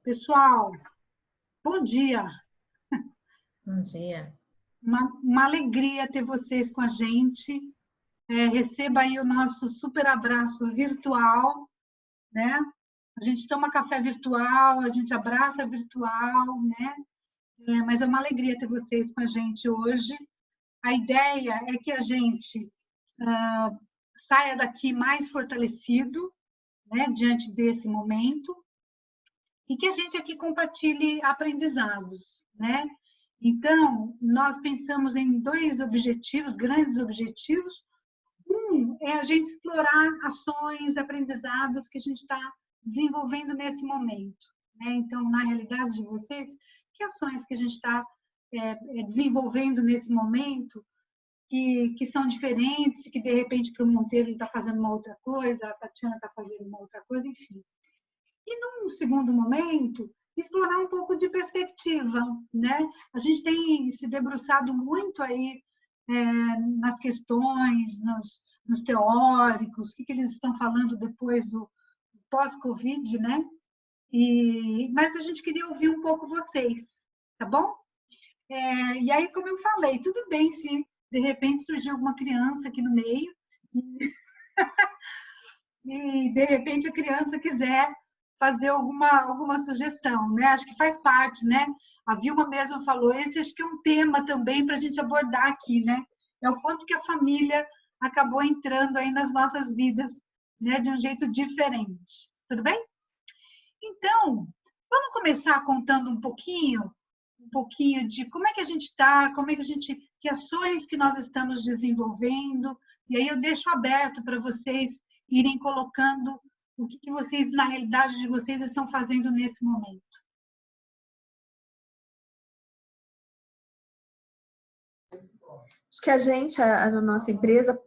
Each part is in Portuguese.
Pessoal, bom dia. Bom dia. Uma alegria ter vocês com a gente. Receba aí o nosso super abraço virtual, né? A gente toma café virtual, a gente abraça virtual, né? Mas é uma alegria ter vocês com a gente hoje. A ideia é que a gente saia daqui mais fortalecido, né, diante desse momento, e que a gente aqui compartilhe aprendizados, né? Então, nós pensamos em dois objetivos, grandes objetivos. Um é a gente explorar ações, aprendizados que a gente está desenvolvendo nesse momento, né? Então, na realidade de vocês, que ações que a gente está desenvolvendo nesse momento que são diferentes, que de repente para o Monteiro ele está fazendo uma outra coisa, a Tatiana está fazendo uma outra coisa, enfim. E num segundo momento, explorar um pouco de perspectiva, né? A gente tem se debruçado muito aí nas questões, nos teóricos, o que eles estão falando depois do pós-Covid, né? Mas a gente queria ouvir um pouco vocês, tá bom? E aí, como eu falei, tudo bem se de repente surgir alguma criança aqui no meio e de repente a criança quiser fazer alguma sugestão, né? Acho que faz parte, né? A Vilma mesmo falou, esse acho que é um tema também para a gente abordar aqui, né? É o quanto que a família acabou entrando aí nas nossas vidas, né? De um jeito diferente. Tudo bem? Então, vamos começar contando um pouquinho de como é que a gente está, que ações que nós estamos desenvolvendo, e aí eu deixo aberto para vocês irem colocando o que vocês, na realidade de vocês, estão fazendo nesse momento. Acho que a nossa empresa,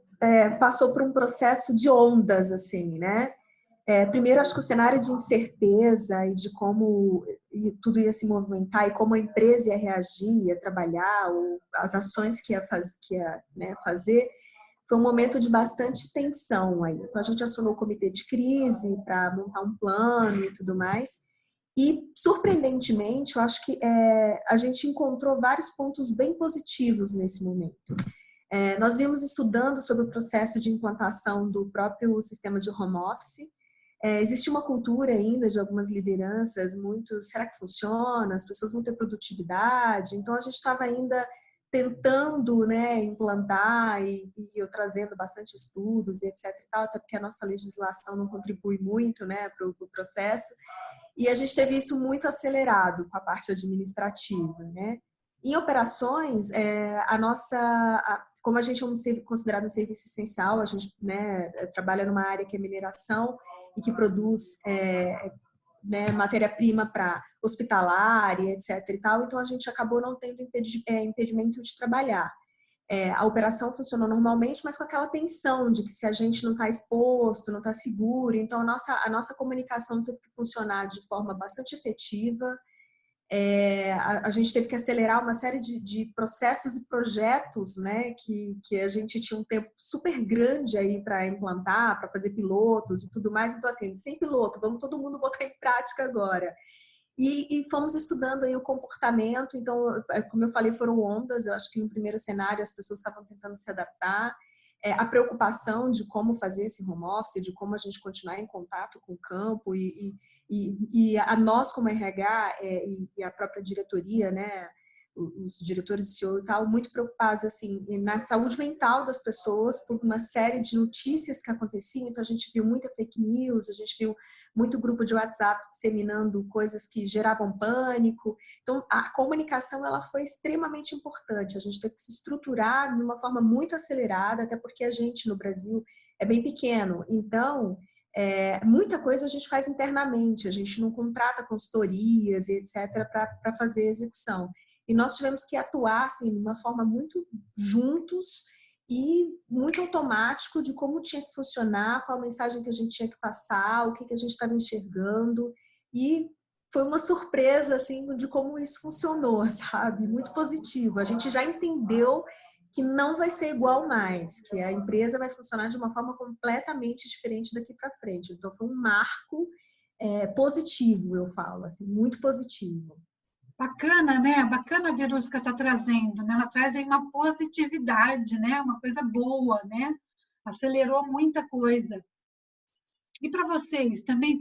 passou por um processo de ondas, assim, né? Primeiro, acho que o cenário de incerteza e de como tudo ia se movimentar e como a empresa ia reagir, ia trabalhar, ou as ações que ia fazer, foi um momento de bastante tensão aí. Então, a gente acionou o comitê de crise para montar um plano e tudo mais. E, surpreendentemente, eu acho que a gente encontrou vários pontos bem positivos nesse momento. Nós vimos estudando sobre o processo de implantação do próprio sistema de home office. Existe uma cultura ainda de algumas lideranças muito, será que funciona? As pessoas vão ter produtividade? Então, a gente estava ainda tentando, né, implantar e eu trazendo bastante estudos e etc. e tal, até porque a nossa legislação não contribui muito, né, para o processo. E a gente teve isso muito acelerado com a parte administrativa, né? Em operações, como a gente é considerado um serviço essencial, a gente, né, trabalha numa área que é mineração e que produz né, matéria-prima para hospitalar e etc. e tal, então a gente acabou não tendo impedimento de trabalhar. A operação funcionou normalmente, mas com aquela tensão de que se a gente não está exposto, não está seguro, então a nossa comunicação teve que funcionar de forma bastante efetiva. A gente teve que acelerar uma série de processos e projetos, né, que a gente tinha um tempo super grande aí para implantar, para fazer pilotos e tudo mais. Então, assim, sem piloto, vamos todo mundo botar em prática agora. E fomos estudando aí o comportamento. Então, como eu falei, foram ondas. Eu acho que no primeiro cenário as pessoas estavam tentando se adaptar. A preocupação de como fazer esse home office, de como a gente continuar em contato com o campo e a nós como RH e a própria diretoria, né, os diretores de CEO e tal, muito preocupados assim na saúde mental das pessoas por uma série de notícias que aconteciam. Então a gente viu muita fake news, a gente viu muito grupo de WhatsApp disseminando coisas que geravam pânico. Então a comunicação ela foi extremamente importante. A gente teve que se estruturar de uma forma muito acelerada, até porque a gente no Brasil é bem pequeno. Então muita coisa a gente faz internamente, a gente não contrata consultorias e etc. para fazer a execução. E nós tivemos que atuar assim, de uma forma muito juntos e muito automático de como tinha que funcionar, qual a mensagem que a gente tinha que passar, o que a gente estava enxergando. E foi uma surpresa assim, de como isso funcionou, sabe? Muito positivo. A gente já entendeu que não vai ser igual mais, que a empresa vai funcionar de uma forma completamente diferente daqui para frente. Então, foi um marco positivo, eu falo, assim, muito positivo. Bacana, né? Bacana a Verusca está trazendo, né? Ela traz aí uma positividade, né? Uma coisa boa, né? Acelerou muita coisa. E para vocês, também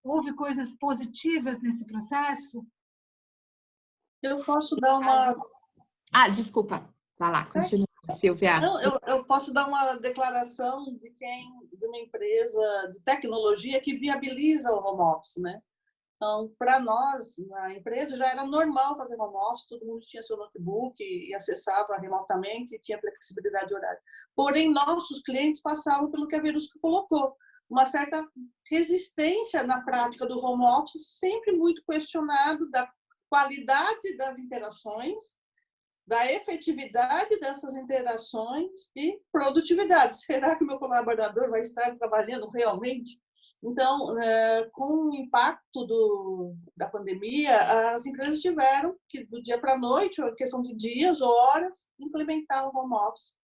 houve coisas positivas nesse processo? Eu posso dar uma... Desculpa. Vai lá, continua, Silvia. Não, eu posso dar uma declaração de uma empresa de tecnologia que viabiliza o home office, né? Então, para nós, na empresa, já era normal fazer home office, todo mundo tinha seu notebook e acessava remotamente e tinha flexibilidade de horário. Porém, nossos clientes passavam pelo que a Verusca colocou, uma certa resistência na prática do home office, sempre muito questionado da qualidade das interações, da efetividade dessas interações e produtividade. Será que o meu colaborador vai estar trabalhando realmente? Então, com o impacto da pandemia, as empresas tiveram que, do dia para a noite, ou questão de dias ou horas, implementar o home office.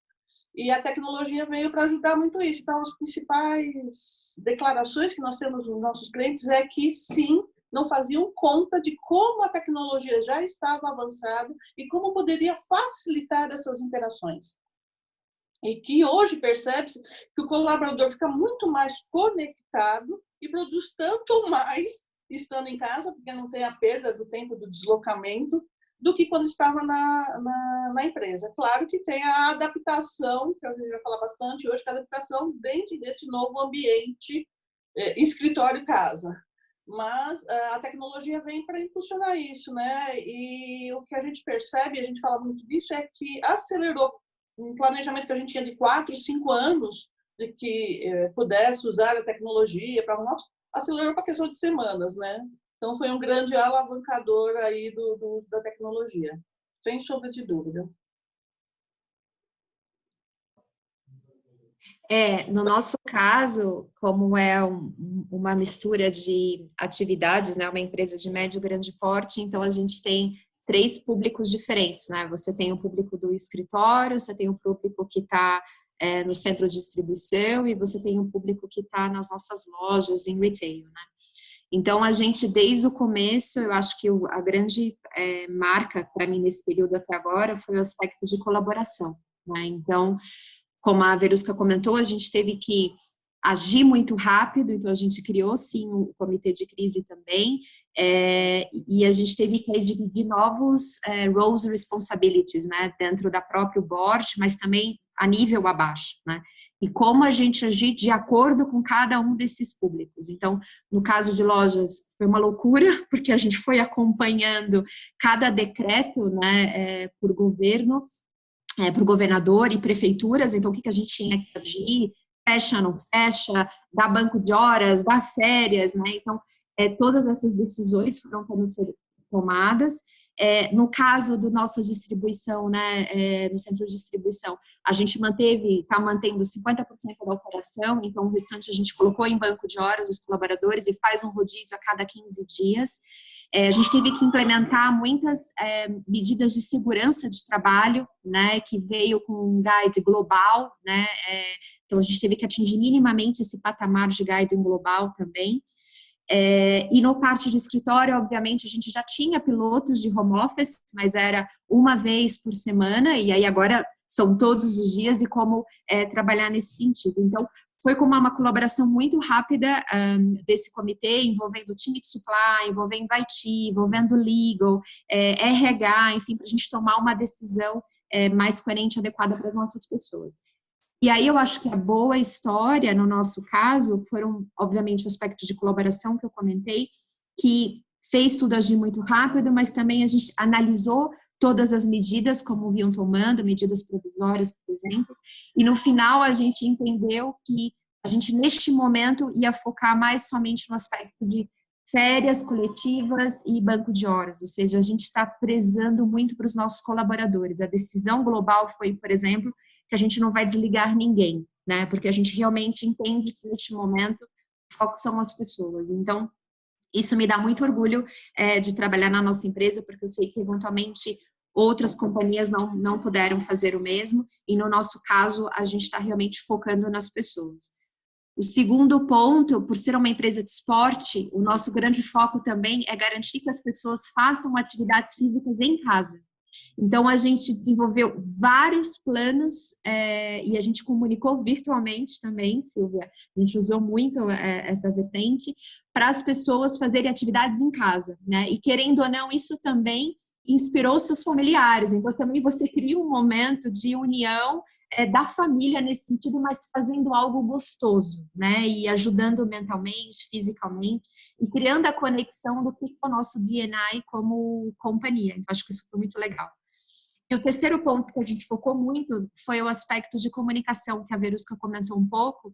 E a tecnologia veio para ajudar muito isso. Então, as principais declarações que nós temos dos nossos clientes é que, sim, não faziam conta de como a tecnologia já estava avançada e como poderia facilitar essas interações. E que hoje percebe-se que o colaborador fica muito mais conectado e produz tanto mais estando em casa, porque não tem a perda do tempo do deslocamento, do que quando estava na empresa. Claro que tem a adaptação, que a gente vai falar bastante hoje, que é a adaptação dentro deste novo ambiente, escritório-casa. Mas a tecnologia vem para impulsionar isso, né? E o que a gente percebe, a gente fala muito disso, é que acelerou um planejamento que a gente tinha de 4, 5 anos, de que pudesse usar a tecnologia para arrumar, acelerou para questão de semanas, né? Então, foi um grande alavancador aí do uso da tecnologia, sem sombra de dúvida. No nosso caso, como é uma mistura de atividades, né, uma empresa de médio e grande porte, então a gente tem 3 públicos diferentes, né? Você tem o público do escritório, você tem o público que está no centro de distribuição e você tem o público que está nas nossas lojas em retail, né? Então, a gente, desde o começo, eu acho que a grande marca para mim nesse período até agora foi o aspecto de colaboração, né? Então, como a Verusca comentou, a gente teve que agir muito rápido, então a gente criou, sim, o comitê de crise também, e a gente teve que dividir novos roles and responsibilities, né, dentro da própria board, mas também a nível abaixo, né, e como a gente agir de acordo com cada um desses públicos. Então, no caso de lojas, foi uma loucura, porque a gente foi acompanhando cada decreto, né, por governo, para o governador e prefeituras, então o que a gente tinha que agir, fecha, não fecha, dá banco de horas, dá férias, né? Então, todas essas decisões foram tomadas. No caso do nossa distribuição, né, no centro de distribuição, a gente está mantendo 50% da operação, então o restante a gente colocou em banco de horas os colaboradores e faz um rodízio a cada 15 dias. A gente teve que implementar muitas medidas de segurança de trabalho, né, que veio com um guide global, né, então a gente teve que atingir minimamente esse patamar de guide global também. E no parte de escritório, obviamente, a gente já tinha pilotos de home office, mas era uma vez por semana, e aí agora são todos os dias, e como trabalhar nesse sentido. Então, foi com uma colaboração muito rápida desse comitê, envolvendo o time de supply, envolvendo IT, envolvendo legal, RH, enfim, para a gente tomar uma decisão mais coerente e adequada para as nossas pessoas. E aí eu acho que a boa história, no nosso caso, foram, obviamente, o aspecto de colaboração que eu comentei, que fez tudo agir muito rápido, mas também a gente analisou todas as medidas, como vinham tomando, medidas provisórias, por exemplo, e no final a gente entendeu que a gente, neste momento, ia focar mais somente no aspecto de férias coletivas e banco de horas, ou seja, a gente está prezando muito para os nossos colaboradores. A decisão global foi, por exemplo, que a gente não vai desligar ninguém, né, porque a gente realmente entende que, neste momento, o foco são as pessoas. Então, isso me dá muito orgulho de trabalhar na nossa empresa, porque eu sei que, eventualmente, outras companhias não puderam fazer o mesmo, e no nosso caso, a gente está realmente focando nas pessoas. O segundo ponto, por ser uma empresa de esporte, o nosso grande foco também é garantir que as pessoas façam atividades físicas em casa. Então, a gente desenvolveu vários planos e a gente comunicou virtualmente também, Silvia. A gente usou muito essa vertente para as pessoas fazerem atividades em casa, né? E querendo ou não, isso também inspirou seus familiares. Então, também você cria um momento de união da família nesse sentido, mas fazendo algo gostoso, né? E ajudando mentalmente, fisicamente, e criando a conexão do que é o nosso DNA como companhia. Então, acho que isso foi muito legal. E o terceiro ponto que a gente focou muito foi o aspecto de comunicação, que a Verusca comentou um pouco,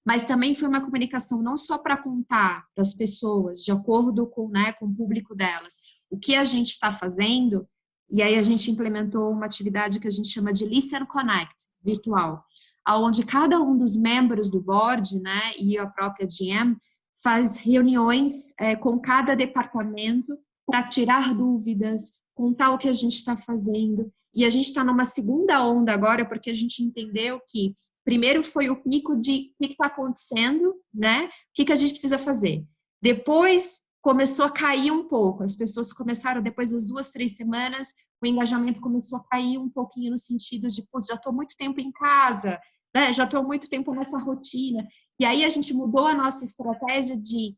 mas também foi uma comunicação não só para contar para as pessoas, de acordo com, né, com o público delas, o que a gente está fazendo, e aí a gente implementou uma atividade que a gente chama de Listen Connect, virtual, onde cada um dos membros do board, né, e a própria GM, faz reuniões com cada departamento para tirar dúvidas, contar o que a gente está fazendo. E a gente está numa segunda onda agora, porque a gente entendeu que primeiro foi o pico de o que está acontecendo, né? O que a gente precisa fazer. Depois começou a cair um pouco. As pessoas começaram, depois das 2, 3 semanas, o engajamento começou a cair um pouquinho no sentido de, putz, já estou muito tempo em casa, né? Já estou muito tempo nessa rotina. E aí a gente mudou a nossa estratégia de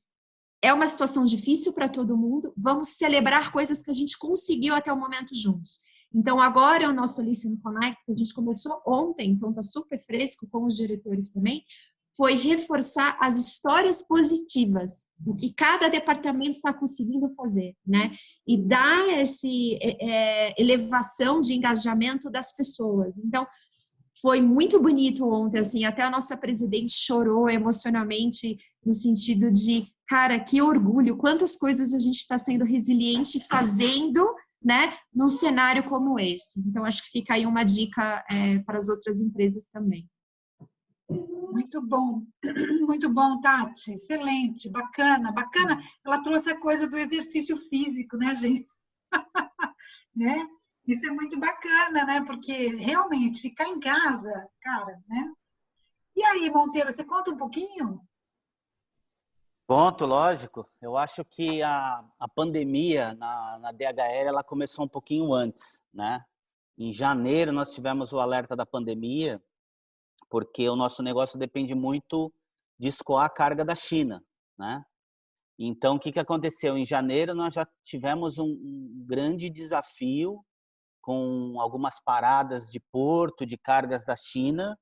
é uma situação difícil para todo mundo, vamos celebrar coisas que a gente conseguiu até o momento juntos. Então, agora é o nosso Listen Connect, que a gente começou ontem, então está super fresco, com os diretores também, foi reforçar as histórias positivas, o que cada departamento está conseguindo fazer, né? E dar essa elevação de engajamento das pessoas. Então, foi muito bonito ontem, assim, até a nossa presidente chorou emocionalmente, no sentido de, cara, que orgulho, quantas coisas a gente está sendo resiliente fazendo, né, num cenário como esse. Então, acho que fica aí uma dica para as outras empresas também. Muito bom, Tati, excelente, bacana, bacana. Ela trouxe a coisa do exercício físico, né, gente? Né? Isso é muito bacana, né? Porque realmente ficar em casa, cara, né? E aí, Monteiro, você conta um pouquinho? Conto, lógico. Eu acho que a pandemia na DHL ela começou um pouquinho antes, né? Em janeiro nós tivemos o alerta da pandemia, porque o nosso negócio depende muito de escoar a carga da China, né? Então, o que aconteceu? Em janeiro nós já tivemos um grande desafio com algumas paradas de porto, de cargas da China,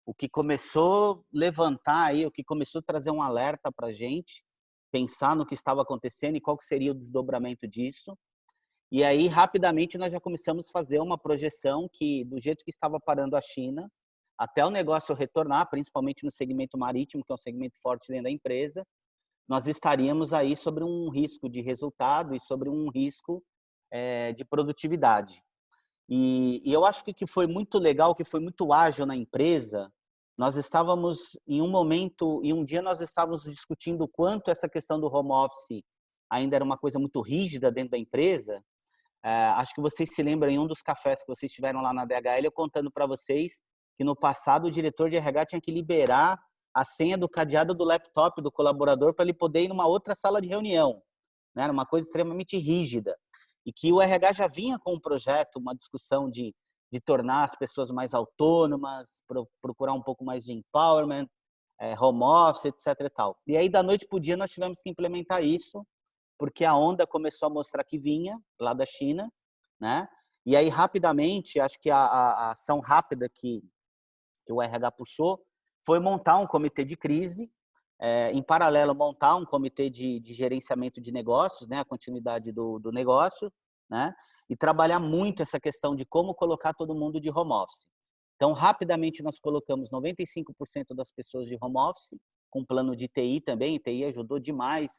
o que começou a levantar aí, o que começou a trazer um alerta para a gente, pensar no que estava acontecendo e qual que seria o desdobramento disso. E aí, rapidamente, nós já começamos a fazer uma projeção que, do jeito que estava parando a China, até o negócio retornar, principalmente no segmento marítimo, que é um segmento forte dentro da empresa, nós estaríamos aí sobre um risco de resultado e sobre um risco de produtividade. E eu acho que foi muito legal, que foi muito ágil na empresa. Nós estávamos em um momento, e um dia nós estávamos discutindo o quanto essa questão do home office ainda era uma coisa muito rígida dentro da empresa. Acho que vocês se lembram em um dos cafés que vocês tiveram lá na DHL, eu contando para vocês que no passado o diretor de RH tinha que liberar a senha do cadeado do laptop do colaborador para ele poder ir numa outra sala de reunião, né? Era uma coisa extremamente rígida. E que o RH já vinha com um projeto, uma discussão de tornar as pessoas mais autônomas, procurar um pouco mais de empowerment, home office, etc. E tal. E aí, da noite para o dia, nós tivemos que implementar isso, porque a onda começou a mostrar que vinha lá da China, né? E aí, rapidamente, acho que a ação rápida que o RH puxou foi montar um comitê de crise, em paralelo, montar um comitê de gerenciamento de negócios, né, a continuidade do negócio, né, e trabalhar muito essa questão de como colocar todo mundo de home office. Então, rapidamente, nós colocamos 95% das pessoas de home office, com plano de TI também. TI ajudou demais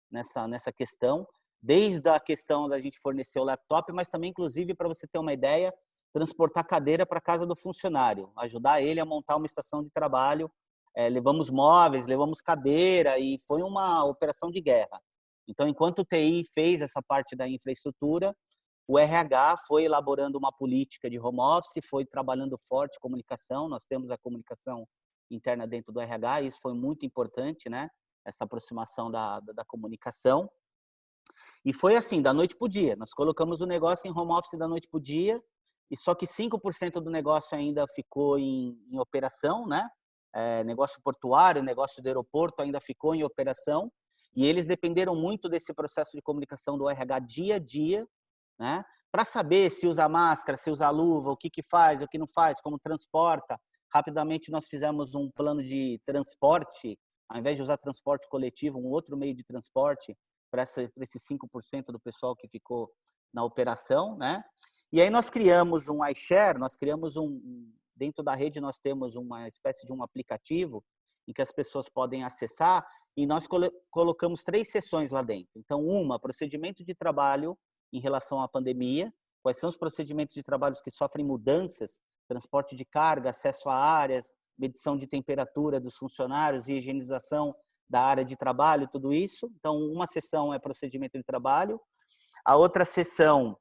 nessa questão, desde a questão da gente fornecer o laptop, mas também, inclusive, para você ter uma ideia, transportar cadeira para a casa do funcionário, ajudar ele a montar uma estação de trabalho. Levamos móveis, levamos cadeira e foi uma operação de guerra. Então, enquanto o TI fez essa parte da infraestrutura, o RH foi elaborando uma política de home office, foi trabalhando forte comunicação. Nós temos a comunicação interna dentro do RH, isso foi muito importante, né? Essa aproximação da comunicação. E foi assim, da noite para o dia. Nós colocamos o negócio em home office da noite para o dia, e só que 5% do negócio ainda ficou em operação, né? Negócio portuário, negócio do aeroporto ainda ficou em operação, e eles dependeram muito desse processo de comunicação do RH dia a dia, né? Para saber se usa máscara, se usa luva, o que faz, o que não faz, como transporta. Rapidamente nós fizemos um plano de transporte, ao invés de usar transporte coletivo, um outro meio de transporte para esses 5% do pessoal que ficou na operação, né? E aí nós criamos um iShare, nós criamos dentro da rede nós temos uma espécie de um aplicativo em que as pessoas podem acessar, e nós colocamos 3 sessões lá dentro. Então, procedimento de trabalho em relação à pandemia, quais são os procedimentos de trabalho que sofrem mudanças, transporte de carga, acesso a áreas, medição de temperatura dos funcionários e higienização da área de trabalho, tudo isso. Então, uma sessão é procedimento de trabalho, a outra sessão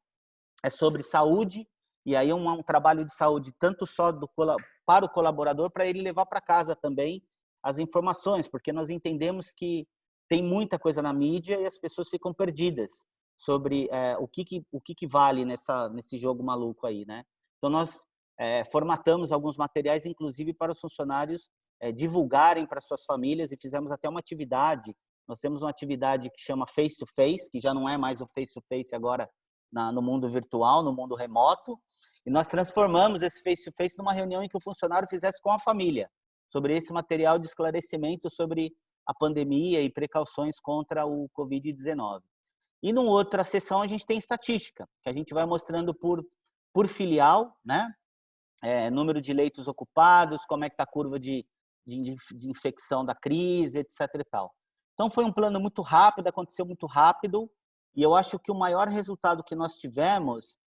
é sobre saúde, e aí um trabalho de saúde tanto só para o colaborador, para ele levar para casa também as informações, porque nós entendemos que tem muita coisa na mídia e as pessoas ficam perdidas sobre o que vale nesse jogo maluco aí, né? Então, nós formatamos alguns materiais, inclusive para os funcionários divulgarem para suas famílias, e fizemos até uma atividade. Nós temos uma atividade que chama Face to Face, que já não é mais o Face to Face agora no mundo virtual, no mundo remoto, e nós transformamos esse Face to Face numa reunião em que o funcionário fizesse com a família, sobre esse material de esclarecimento sobre a pandemia e precauções contra o Covid-19. E numa outra sessão a gente tem estatística, que a gente vai mostrando por filial, né? Número de leitos ocupados, como é que está a curva de infecção da crise, etc. e tal. Então foi um plano muito rápido, aconteceu muito rápido, e eu acho que o maior resultado que nós tivemos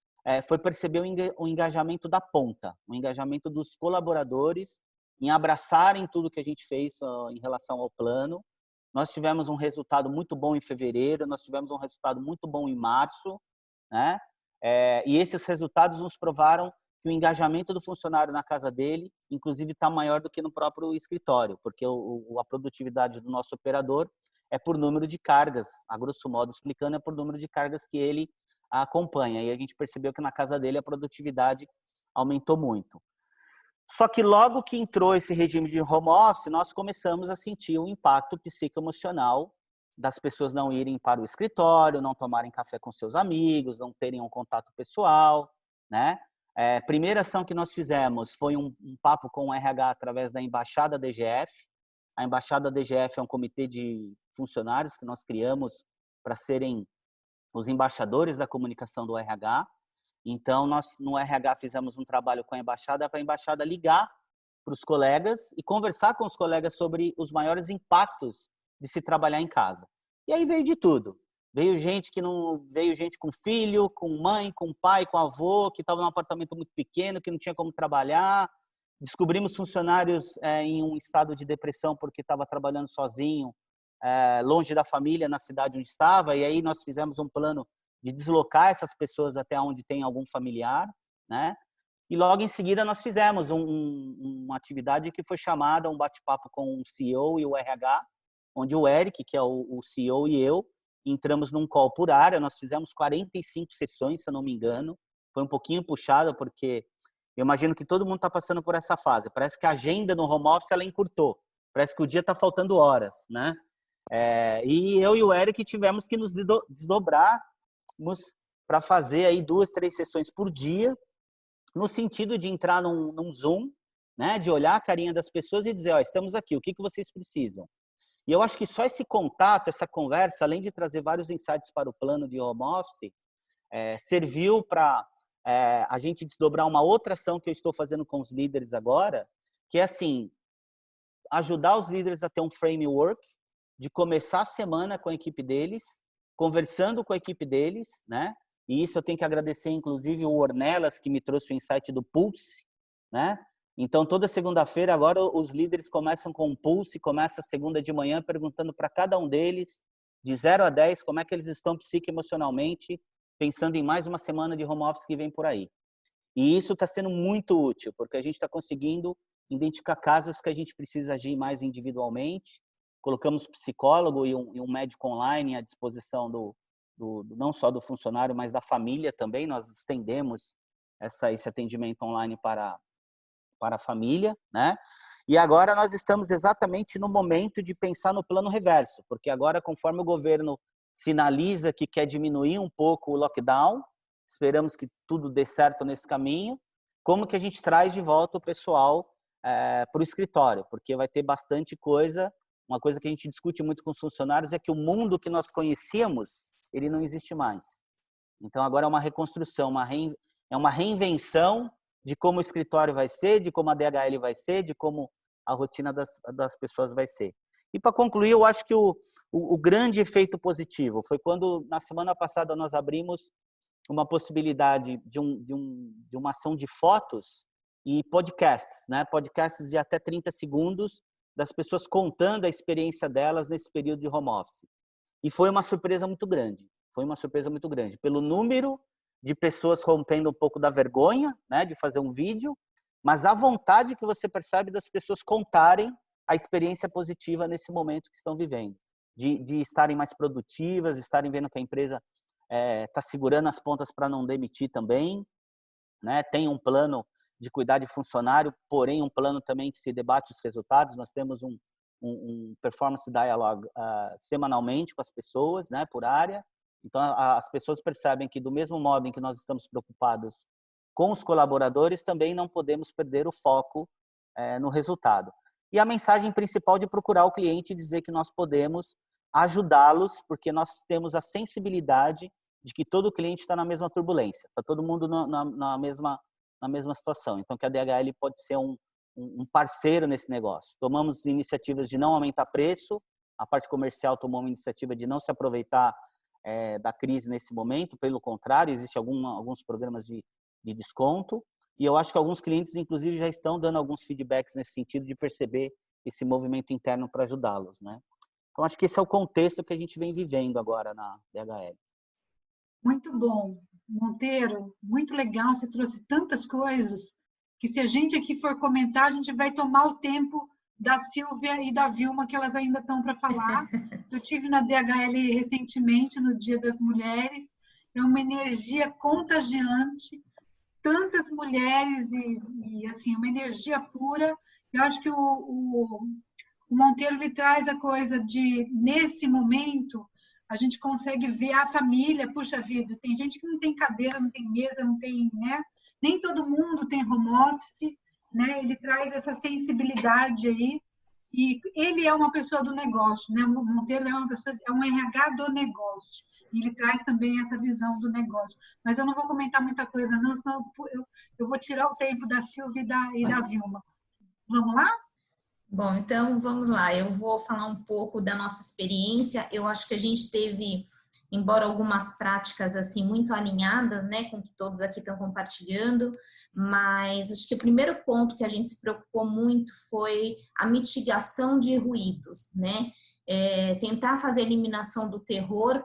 foi perceber o engajamento da ponta, o engajamento dos colaboradores em abraçarem tudo que a gente fez em relação ao plano. Nós tivemos um resultado muito bom em fevereiro, nós tivemos um resultado muito bom em março, né? E esses resultados nos provaram que o engajamento do funcionário na casa dele, inclusive, está maior do que no próprio escritório, porque a produtividade do nosso operador é por número de cargas, a grosso modo explicando, é por número de cargas que ele acompanha. E a gente percebeu que na casa dele a produtividade aumentou muito. Só que logo que entrou esse regime de home office, nós começamos a sentir o impacto psicoemocional das pessoas não irem para o escritório, não tomarem café com seus amigos, não terem um contato pessoal, né? Primeira ação que nós fizemos foi um papo com o RH através da Embaixada DGF. A Embaixada DGF é um comitê de funcionários que nós criamos para serem os embaixadores da comunicação do RH. Então, nós no RH fizemos um trabalho com a Embaixada para a Embaixada ligar para os colegas e conversar com os colegas sobre os maiores impactos de se trabalhar em casa. E aí veio de tudo. Veio gente com filho, com mãe, com pai, com avô, que estava num apartamento muito pequeno, que não tinha como trabalhar. Descobrimos funcionários em um estado de depressão porque estava trabalhando sozinho, longe da família, na cidade onde estava. E aí nós fizemos um plano de deslocar essas pessoas até onde tem algum familiar, né? E logo em seguida nós fizemos uma atividade que foi chamada um bate-papo com o CEO e o RH, onde o Eric, que é o CEO, e eu entramos num call por área. Nós fizemos 45 sessões, se eu não me engano. Foi um pouquinho puxado, porque eu imagino que todo mundo está passando por essa fase. Parece que a agenda no home office ela encurtou. Parece que o dia está faltando horas, né? E eu e o Eric tivemos que nos desdobrar para fazer aí 2, 3 sessões por dia, no sentido de entrar num Zoom, né? De olhar a carinha das pessoas e dizer, estamos aqui, o que vocês precisam? E eu acho que só esse contato, essa conversa, além de trazer vários insights para o plano de home office, serviu para a gente desdobrar uma outra ação que eu estou fazendo com os líderes agora, que é assim, ajudar os líderes a ter um framework de começar a semana com a equipe deles, conversando com a equipe deles, né? E isso eu tenho que agradecer, inclusive, o Ornelas, que me trouxe o insight do Pulse, né? Então, toda segunda-feira, agora, os líderes começam com um Pulse, começa a segunda de manhã perguntando para cada um deles, de 0 a 10, como é que eles estão psicoemocionalmente, pensando em mais uma semana de home office que vem por aí. E isso está sendo muito útil, porque a gente está conseguindo identificar casos que a gente precisa agir mais individualmente. Colocamos psicólogo e um médico online à disposição não só do funcionário, mas da família também. Nós estendemos esse atendimento online para a família, né? E agora nós estamos exatamente no momento de pensar no plano reverso, porque agora, conforme o governo sinaliza que quer diminuir um pouco o lockdown, esperamos que tudo dê certo nesse caminho, como que a gente traz de volta o pessoal para o escritório, porque vai ter bastante coisa. Uma coisa que a gente discute muito com os funcionários é que o mundo que nós conhecíamos, ele não existe mais. Então, agora é uma reconstrução, é uma reinvenção de como o escritório vai ser, de como a DHL vai ser, de como a rotina das pessoas vai ser. E, para concluir, eu acho que o grande efeito positivo foi quando, na semana passada, nós abrimos uma possibilidade de uma ação de fotos e podcasts, né? Podcasts de até 30 segundos, das pessoas contando a experiência delas nesse período de home office. E foi uma surpresa muito grande. Pelo número de pessoas rompendo um pouco da vergonha, né, de fazer um vídeo, mas a vontade que você percebe das pessoas contarem a experiência positiva nesse momento que estão vivendo, de estarem mais produtivas, estarem vendo que a empresa está segurando as pontas para não demitir também, né? Tem um plano de cuidar de funcionário, porém um plano também que se debate os resultados. Nós temos um performance dialogue semanalmente com as pessoas, né, por área. Então, as pessoas percebem que, do mesmo modo em que nós estamos preocupados com os colaboradores, também não podemos perder o foco no resultado. E a mensagem principal de procurar o cliente e dizer que nós podemos ajudá-los, porque nós temos a sensibilidade de que todo cliente está na mesma turbulência, está todo mundo na mesma situação. Então, que a DHL pode ser um parceiro nesse negócio. Tomamos iniciativas de não aumentar preço, a parte comercial tomou uma iniciativa de não se aproveitar da crise nesse momento, pelo contrário, existem alguns programas de desconto, e eu acho que alguns clientes, inclusive, já estão dando alguns feedbacks nesse sentido de perceber esse movimento interno para ajudá-los, né? Então, acho que esse é o contexto que a gente vem vivendo agora na DHL. Muito bom. Monteiro, muito legal, você trouxe tantas coisas que, se a gente aqui for comentar, a gente vai tomar o tempo da Silvia e da Vilma, que elas ainda estão para falar. Eu tive na DHL recentemente, no Dia das Mulheres, é uma energia contagiante, tantas mulheres e assim, uma energia pura. Eu acho que o Monteiro, ele traz a coisa de, nesse momento, a gente consegue ver a família. Puxa vida, tem gente que não tem cadeira, não tem mesa, não tem, né? Nem todo mundo tem home office, né? Ele traz essa sensibilidade aí, e ele é uma pessoa do negócio, né? O Monteiro é um RH do negócio, e ele traz também essa visão do negócio. Mas eu não vou comentar muita coisa não, senão eu vou tirar o tempo da Silvia e da Vilma. Vamos lá? Bom, então vamos lá. Eu vou falar um pouco da nossa experiência. Eu acho que a gente teve, embora algumas práticas assim muito alinhadas, né, com o que todos aqui estão compartilhando, mas acho que o primeiro ponto que a gente se preocupou muito foi a mitigação de ruídos, né? Tentar fazer a eliminação do terror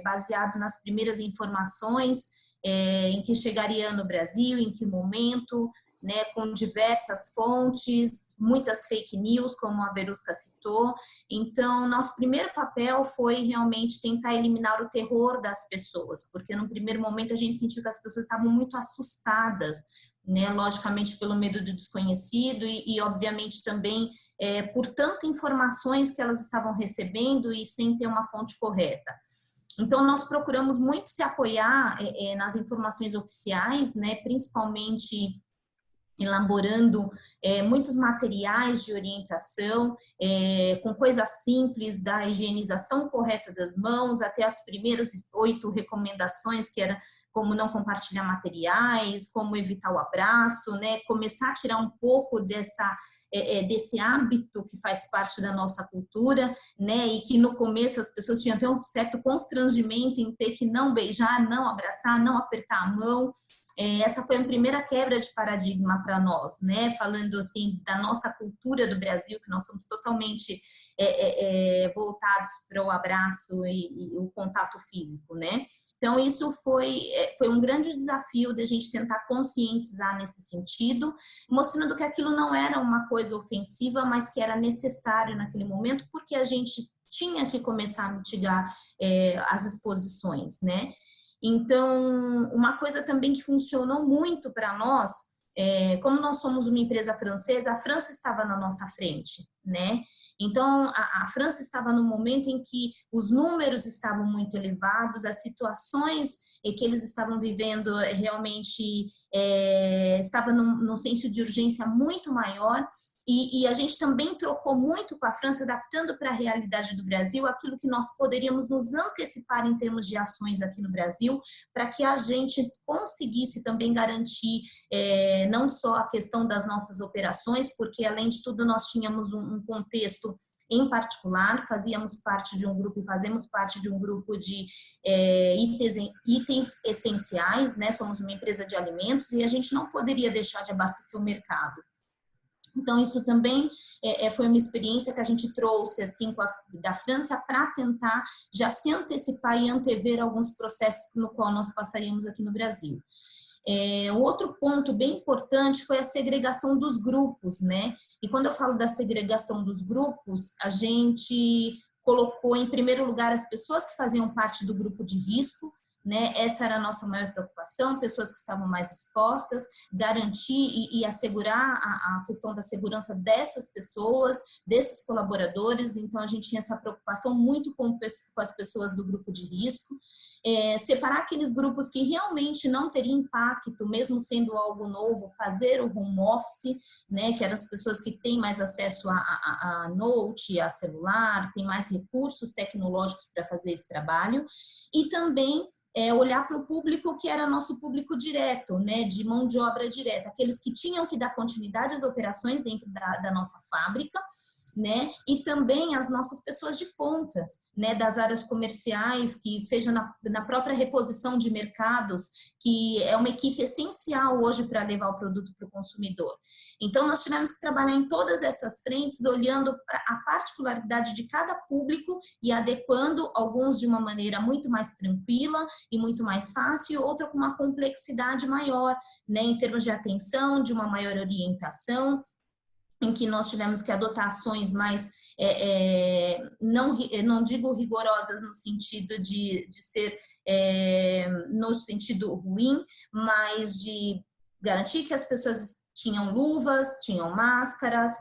baseado nas primeiras informações, em que chegaria no Brasil, em que momento, né, com diversas fontes, muitas fake news, como a Verusca citou. Então, nosso primeiro papel foi realmente tentar eliminar o terror das pessoas, porque no primeiro momento a gente sentiu que as pessoas estavam muito assustadas, né, logicamente pelo medo do desconhecido e obviamente também por tantas informações que elas estavam recebendo e sem ter uma fonte correta. Então, nós procuramos muito se apoiar nas informações oficiais, né, principalmente elaborando muitos materiais de orientação, com coisas simples, da higienização correta das mãos, até as primeiras 8 recomendações, que era como não compartilhar materiais, como evitar o abraço, né? Começar a tirar um pouco desse hábito que faz parte da nossa cultura, né? E que no começo as pessoas tinham até um certo constrangimento em ter que não beijar, não abraçar, não apertar a mão. essa foi a primeira quebra de paradigma para nós, né? Falando assim da nossa cultura do Brasil, que nós somos totalmente voltados para o abraço e o contato físico, né? Então isso foi um grande desafio da gente tentar conscientizar nesse sentido, mostrando que aquilo não era uma coisa ofensiva, mas que era necessário naquele momento, porque a gente tinha que começar a mitigar as exposições, né? Então, uma coisa também que funcionou muito para nós, como nós somos uma empresa francesa, a França estava na nossa frente, né? Então, a França estava no momento em que os números estavam muito elevados, as situações que eles estavam vivendo realmente estavam num senso de urgência muito maior. E a gente também trocou muito com a França, adaptando para a realidade do Brasil aquilo que nós poderíamos nos antecipar em termos de ações aqui no Brasil, para que a gente conseguisse também garantir não só a questão das nossas operações, porque além de tudo nós tínhamos um contexto em fazíamos parte de um grupo e fazemos parte de um grupo de itens essenciais, né? Somos uma empresa de alimentos e a gente não poderia deixar de abastecer o mercado. Então, isso também foi uma experiência que a gente trouxe assim, da França para tentar já se antecipar e antever alguns processos no qual nós passaríamos aqui no Brasil. O outro ponto bem importante foi a segregação dos grupos, né? E quando eu falo da segregação dos grupos, a gente colocou em primeiro lugar as pessoas que faziam parte do grupo de risco, né? Essa era a nossa maior preocupação, pessoas que estavam mais expostas, garantir e assegurar a questão da segurança dessas pessoas, desses colaboradores. Então, a gente tinha essa preocupação muito com as pessoas do grupo de risco. Separar aqueles grupos que realmente não teriam impacto, mesmo sendo algo novo, fazer o home office, né? Que eram as pessoas que têm mais acesso a note, a celular, têm mais recursos tecnológicos para fazer esse trabalho. E também olhar para o público que era nosso público direto, né, de mão de obra direta, aqueles que tinham que dar continuidade às operações dentro da nossa fábrica, né, e também as nossas pessoas de ponta, né, das áreas comerciais, que seja na própria reposição de mercados, que é uma equipe essencial hoje para levar o produto para o consumidor. Então, nós tivemos que trabalhar em todas essas frentes, olhando para a particularidade de cada público e adequando alguns de uma maneira muito mais tranquila e muito mais fácil, e outra com uma complexidade maior, né, em termos de atenção, de uma maior orientação, em que nós tivemos que adotar ações mais, não digo rigorosas no sentido de ser no sentido ruim, mas de garantir que as pessoas tinham luvas, tinham máscaras,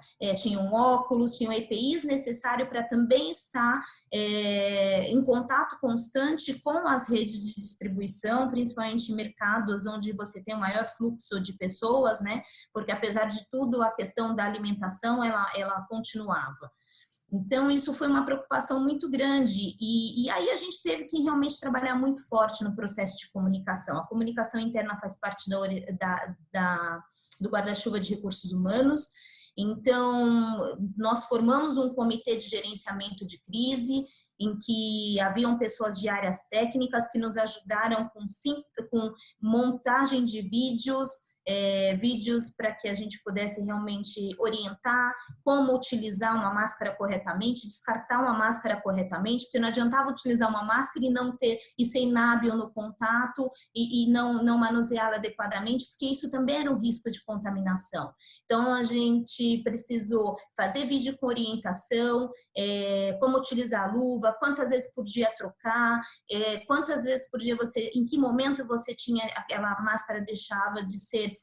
tinham óculos, tinham EPIs necessários para também estar em contato constante com as redes de distribuição, principalmente em mercados onde você tem o maior fluxo de pessoas, né? Porque apesar de tudo, a questão da alimentação, ela continuava. Então, isso foi uma preocupação muito grande e aí a gente teve que realmente trabalhar muito forte no processo de comunicação. A comunicação interna faz parte do guarda-chuva de recursos humanos. Então, nós formamos um comitê de gerenciamento de crise, em que haviam pessoas de áreas técnicas que nos ajudaram com montagem de vídeos para que a gente pudesse realmente orientar como utilizar uma máscara corretamente, descartar uma máscara corretamente, porque não adiantava utilizar uma máscara e não ter, e ser inábil no contato e não manuseá-la adequadamente, porque isso também era um risco de contaminação. Então, a gente precisou fazer vídeo com orientação, como utilizar a luva, quantas vezes por dia trocar, quantas vezes por dia em que momento você tinha, aquela máscara deixava de ser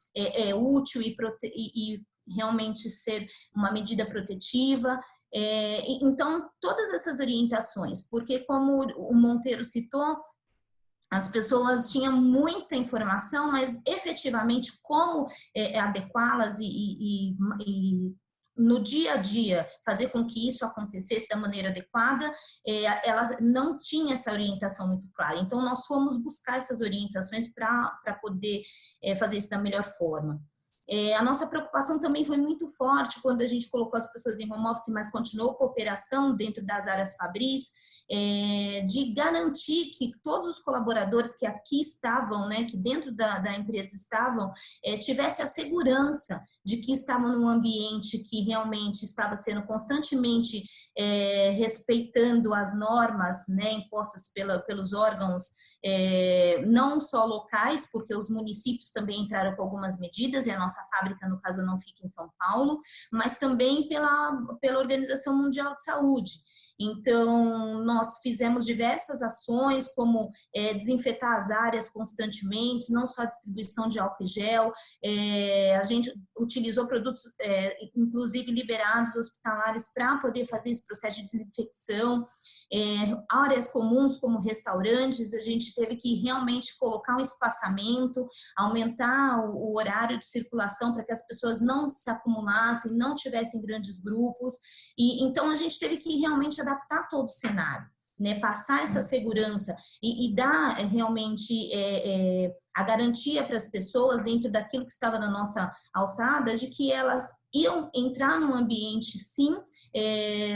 útil e realmente ser uma medida protetiva. Então, todas essas orientações, porque como o Monteiro citou, as pessoas tinham muita informação, mas efetivamente como adequá-las e no dia a dia fazer com que isso acontecesse da maneira adequada, ela não tinha essa orientação muito clara. Então, nós fomos buscar essas orientações para poder fazer isso da melhor forma. A nossa preocupação também foi muito forte quando a gente colocou as pessoas em home office, mas continuou cooperação dentro das áreas fabris, de garantir que todos os colaboradores que aqui estavam, né, que dentro da empresa estavam, tivesse a segurança de que estavam num ambiente que realmente estava sendo constantemente respeitando as normas, né, impostas pelos órgãos, não só locais, porque os municípios também entraram com algumas medidas, e a nossa fábrica, no caso, não fica em São Paulo, mas também pela Organização Mundial de Saúde. Então, nós fizemos diversas ações, como desinfetar as áreas constantemente, não só a distribuição de álcool e gel, a gente utilizou produtos, inclusive liberados hospitalares, para poder fazer esse processo de desinfecção. Áreas comuns, como restaurantes, a gente teve que realmente colocar um espaçamento, aumentar o horário de circulação para que as pessoas não se acumulassem, não tivessem grandes grupos. E então a gente teve que realmente adaptar todo o cenário, né? Passar essa segurança e dar realmente a garantia para as pessoas, dentro daquilo que estava na nossa alçada, de que elas iam entrar num ambiente, sim,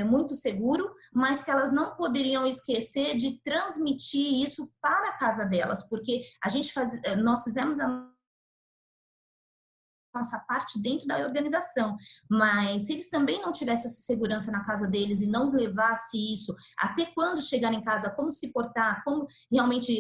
muito seguro, mas que elas não poderiam esquecer de transmitir isso para a casa delas, porque nós fizemos a nossa parte dentro da organização, mas se eles também não tivessem essa segurança na casa deles e não levasse isso, até quando chegar em casa, como se portar, como realmente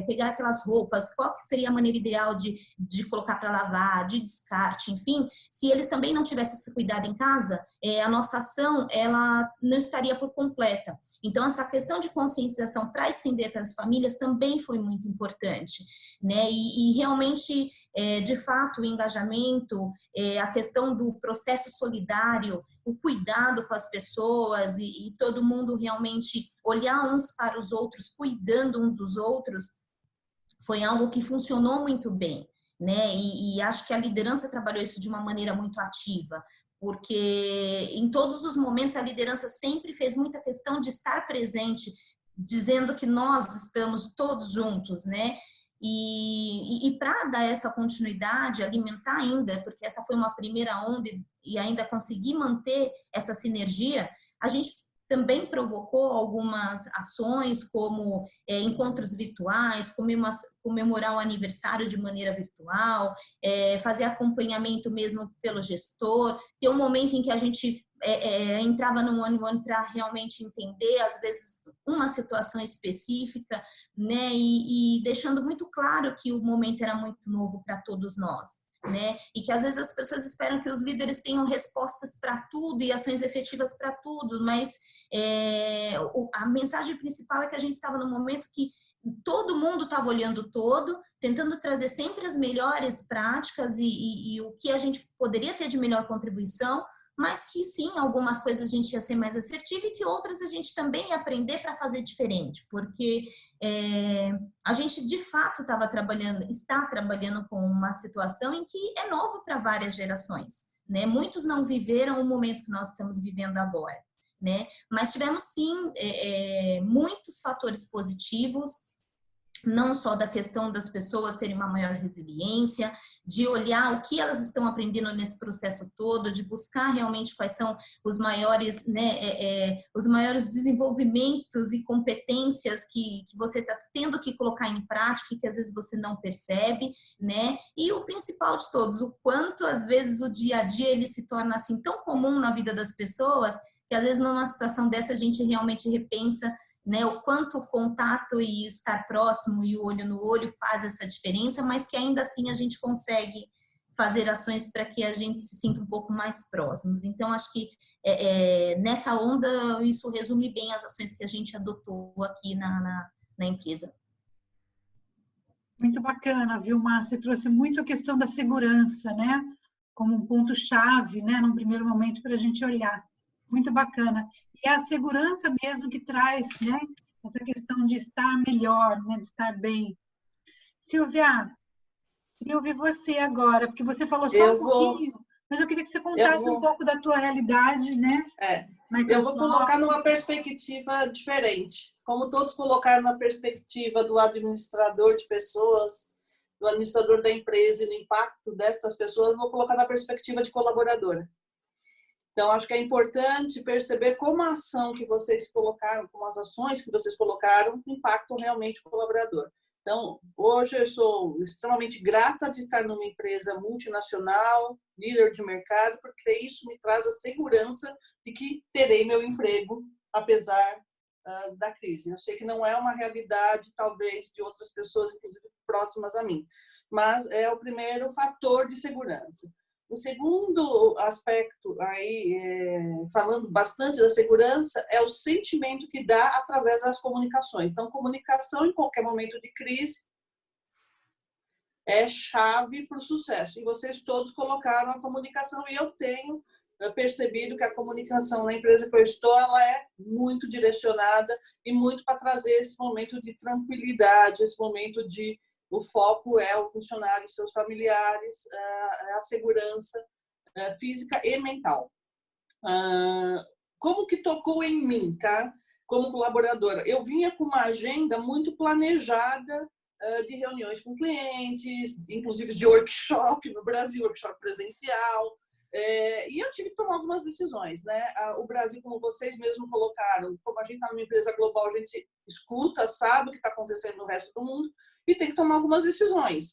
pegar aquelas roupas, qual que seria a maneira ideal de colocar para lavar, de descarte, enfim, se eles também não tivessem esse cuidado em casa, a nossa ação, ela não estaria por completa. Então, essa questão de conscientização para estender para as famílias também foi muito importante, né? E realmente, de fato, o engajamento, a questão do processo solidário, o cuidado com as pessoas e todo mundo realmente olhar uns para os outros, cuidando uns dos outros, foi algo que funcionou muito bem, né? E acho que a liderança trabalhou isso de uma maneira muito ativa, porque em todos os momentos a liderança sempre fez muita questão de estar presente, dizendo que nós estamos todos juntos, né? E para dar essa continuidade, alimentar ainda, porque essa foi uma primeira onda e ainda conseguir manter essa sinergia, a gente também provocou algumas ações, como encontros virtuais, comemorar o aniversário de maneira virtual, fazer acompanhamento mesmo pelo gestor, ter um momento em que a gente entrava no one-on-one para realmente entender, às vezes, uma situação específica, né? E deixando muito claro que o momento era muito novo para todos nós, né? E que às vezes as pessoas esperam que os líderes tenham respostas para tudo e ações efetivas para tudo, mas a mensagem principal é que a gente estava num momento que todo mundo estava olhando todo, tentando trazer sempre as melhores práticas e o que a gente poderia ter de melhor contribuição, mas que sim, algumas coisas a gente ia ser mais assertivo e que outras a gente também ia aprender para fazer diferente, porque a gente de fato está trabalhando com uma situação em que é novo para várias gerações, né? Muitos não viveram o momento que nós estamos vivendo agora, né? Mas tivemos sim muitos fatores positivos, não só da questão das pessoas terem uma maior resiliência, de olhar o que elas estão aprendendo nesse processo todo, de buscar realmente quais são os maiores, né, os maiores desenvolvimentos e competências que você está tendo que colocar em prática e que às vezes você não percebe, né? E o principal de todos, o quanto às vezes o dia a dia ele se torna assim tão comum na vida das pessoas, que às vezes numa situação dessa a gente realmente repensa, né, o quanto o contato e estar próximo e o olho no olho faz essa diferença, mas que ainda assim a gente consegue fazer ações para que a gente se sinta um pouco mais próximos. Então, acho que nessa onda isso resume bem as ações que a gente adotou aqui na empresa. Muito bacana, viu, Márcia? Você trouxe muito a questão da segurança, né? Como um ponto-chave, né? Num primeiro momento, para a gente olhar. Muito bacana. E é a segurança mesmo que traz, né? Essa questão de estar melhor, né? De estar bem. Silvia, queria ouvir você agora, porque você falou só um pouquinho, mas eu queria que você contasse um pouco da tua realidade, né? Eu vou colocar numa perspectiva diferente. Como todos colocaram na perspectiva do administrador de pessoas, do administrador da empresa e no impacto dessas pessoas, eu vou colocar na perspectiva de colaboradora. Então, acho que é importante perceber como a ação que vocês colocaram, como as ações que vocês colocaram, impactam realmente o colaborador. Então, hoje eu sou extremamente grata de estar numa empresa multinacional, líder de mercado, porque isso me traz a segurança de que terei meu emprego, apesar da crise. Eu sei que não é uma realidade, talvez, de outras pessoas, inclusive próximas a mim, mas é o primeiro fator de segurança. O segundo aspecto, aí, falando bastante da segurança, é o sentimento que dá através das comunicações. Então, comunicação em qualquer momento de crise é chave para o sucesso. E vocês todos colocaram a comunicação, e eu tenho percebido que a comunicação na empresa que eu estou, ela é muito direcionada e muito para trazer esse momento de tranquilidade, esse momento de o foco é o funcionário e seus familiares, a segurança física e mental. Como que tocou em mim, tá? Como colaboradora? Eu vinha com uma agenda muito planejada de reuniões com clientes, inclusive de workshop no Brasil, workshop presencial, e eu tive que tomar algumas decisões, né? O Brasil, como vocês mesmos colocaram, como a gente está numa empresa global, a gente escuta, sabe o que está acontecendo no resto do mundo e tem que tomar algumas decisões.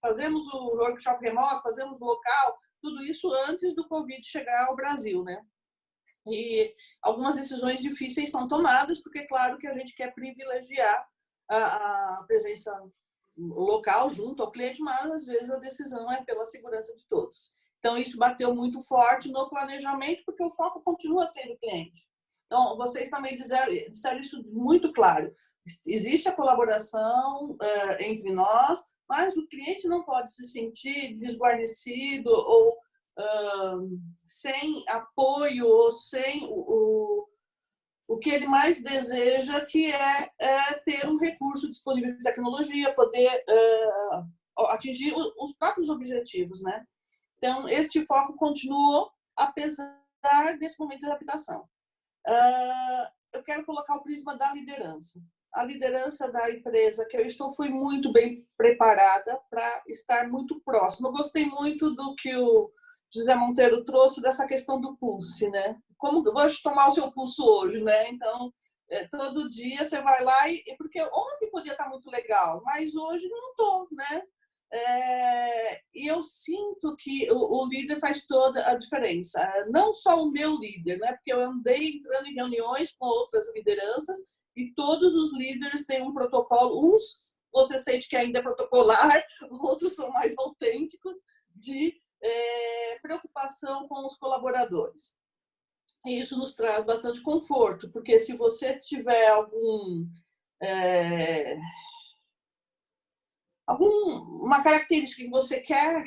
Fazemos o workshop remoto, fazemos o local, tudo isso antes do Covid chegar ao Brasil, né? E algumas decisões difíceis são tomadas, porque é claro que a gente quer privilegiar a presença local junto ao cliente, mas às vezes a decisão é pela segurança de todos. Então, isso bateu muito forte no planejamento, porque o foco continua sendo o cliente. Então, vocês também disseram isso muito claro. Existe a colaboração entre nós, mas o cliente não pode se sentir desguarnecido ou sem apoio, ou sem o que ele mais deseja, que é ter um recurso disponível de tecnologia, poder atingir os próprios objetivos, né? Então, este foco continuou, apesar desse momento de adaptação. Eu quero colocar o prisma da liderança. A liderança da empresa que eu estou foi muito bem preparada para estar muito próxima. Eu gostei muito do que o José Monteiro trouxe dessa questão do pulse, né? Como eu vou tomar o seu pulso hoje, né? Então, todo dia você vai lá porque ontem podia estar muito legal, mas hoje não estou, né? E eu sinto que o líder faz toda a diferença. Não só o meu líder, né? Porque eu andei entrando em reuniões com outras lideranças e todos os líderes têm um protocolo. Uns você sente que ainda é protocolar, outros são mais autênticos, de preocupação com os colaboradores. E isso nos traz bastante conforto, porque se você tiver alguma característica que você quer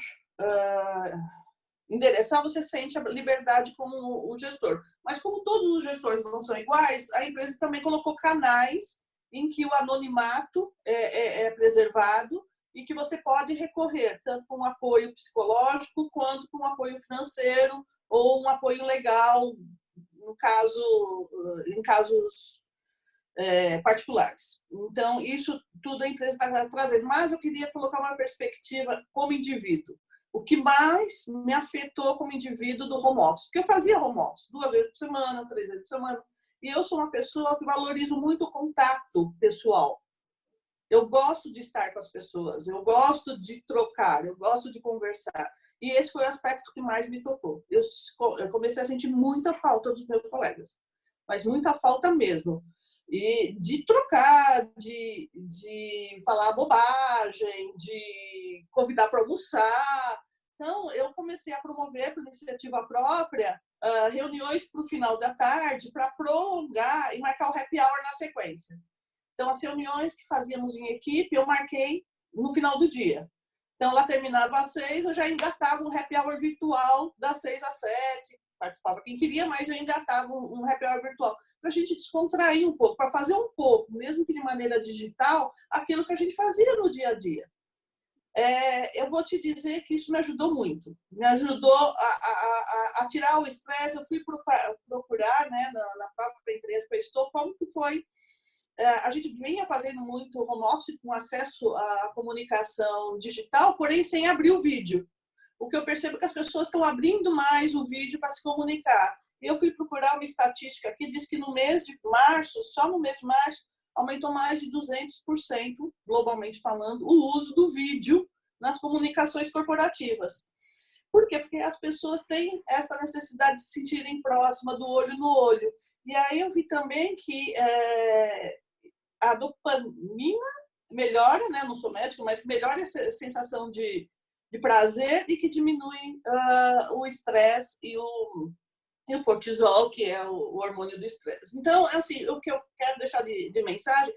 endereçar, você sente a liberdade como o gestor. Mas como todos os gestores não são iguais, a empresa também colocou canais em que o anonimato é preservado e que você pode recorrer, tanto com um apoio psicológico quanto com um apoio financeiro ou um apoio legal, em casos particulares. Então, isso tudo a empresa está trazendo. Mas eu queria colocar uma perspectiva como indivíduo. O que mais me afetou como indivíduo do home office? Porque eu fazia home office 2 vezes por semana, 3 vezes por semana. E eu sou uma pessoa que valorizo muito o contato pessoal. Eu gosto de estar com as pessoas, eu gosto de trocar, eu gosto de conversar. E esse foi o aspecto que mais me tocou. Eu comecei a sentir muita falta dos meus colegas, mas muita falta mesmo. E de trocar, de falar bobagem, de convidar para almoçar. Então, eu comecei a promover, por iniciativa própria, reuniões para o final da tarde, para prolongar e marcar o happy hour na sequência. Então, as reuniões que fazíamos em equipe, eu marquei no final do dia. Então, ela terminava às 6, eu já engatava um happy hour virtual das 6 às 7. Participava quem queria, mas eu engatava um happy hour virtual para a gente descontrair um pouco, para fazer um pouco, mesmo que de maneira digital, aquilo que a gente fazia no dia a dia. Eu vou te dizer que isso me ajudou muito. Me ajudou a tirar o estresse. Eu fui procurar, né, na própria empresa que eu estou, como que foi. A gente vinha fazendo muito home office com acesso à comunicação digital, porém sem abrir o vídeo. o que eu percebo é que as pessoas estão abrindo mais o vídeo para se comunicar. Eu fui procurar uma estatística aqui, diz que no mês de março, só no mês de março, aumentou mais de 200%, globalmente falando, o uso do vídeo nas comunicações corporativas. Por quê? Porque as pessoas têm essa necessidade de se sentirem próxima, do olho no olho. E aí eu vi também que a dopamina melhora, né? Não sou médico, mas melhora essa sensação de prazer e que diminui o estresse e o cortisol, que é o hormônio do estresse. Então, assim, o que eu quero deixar de mensagem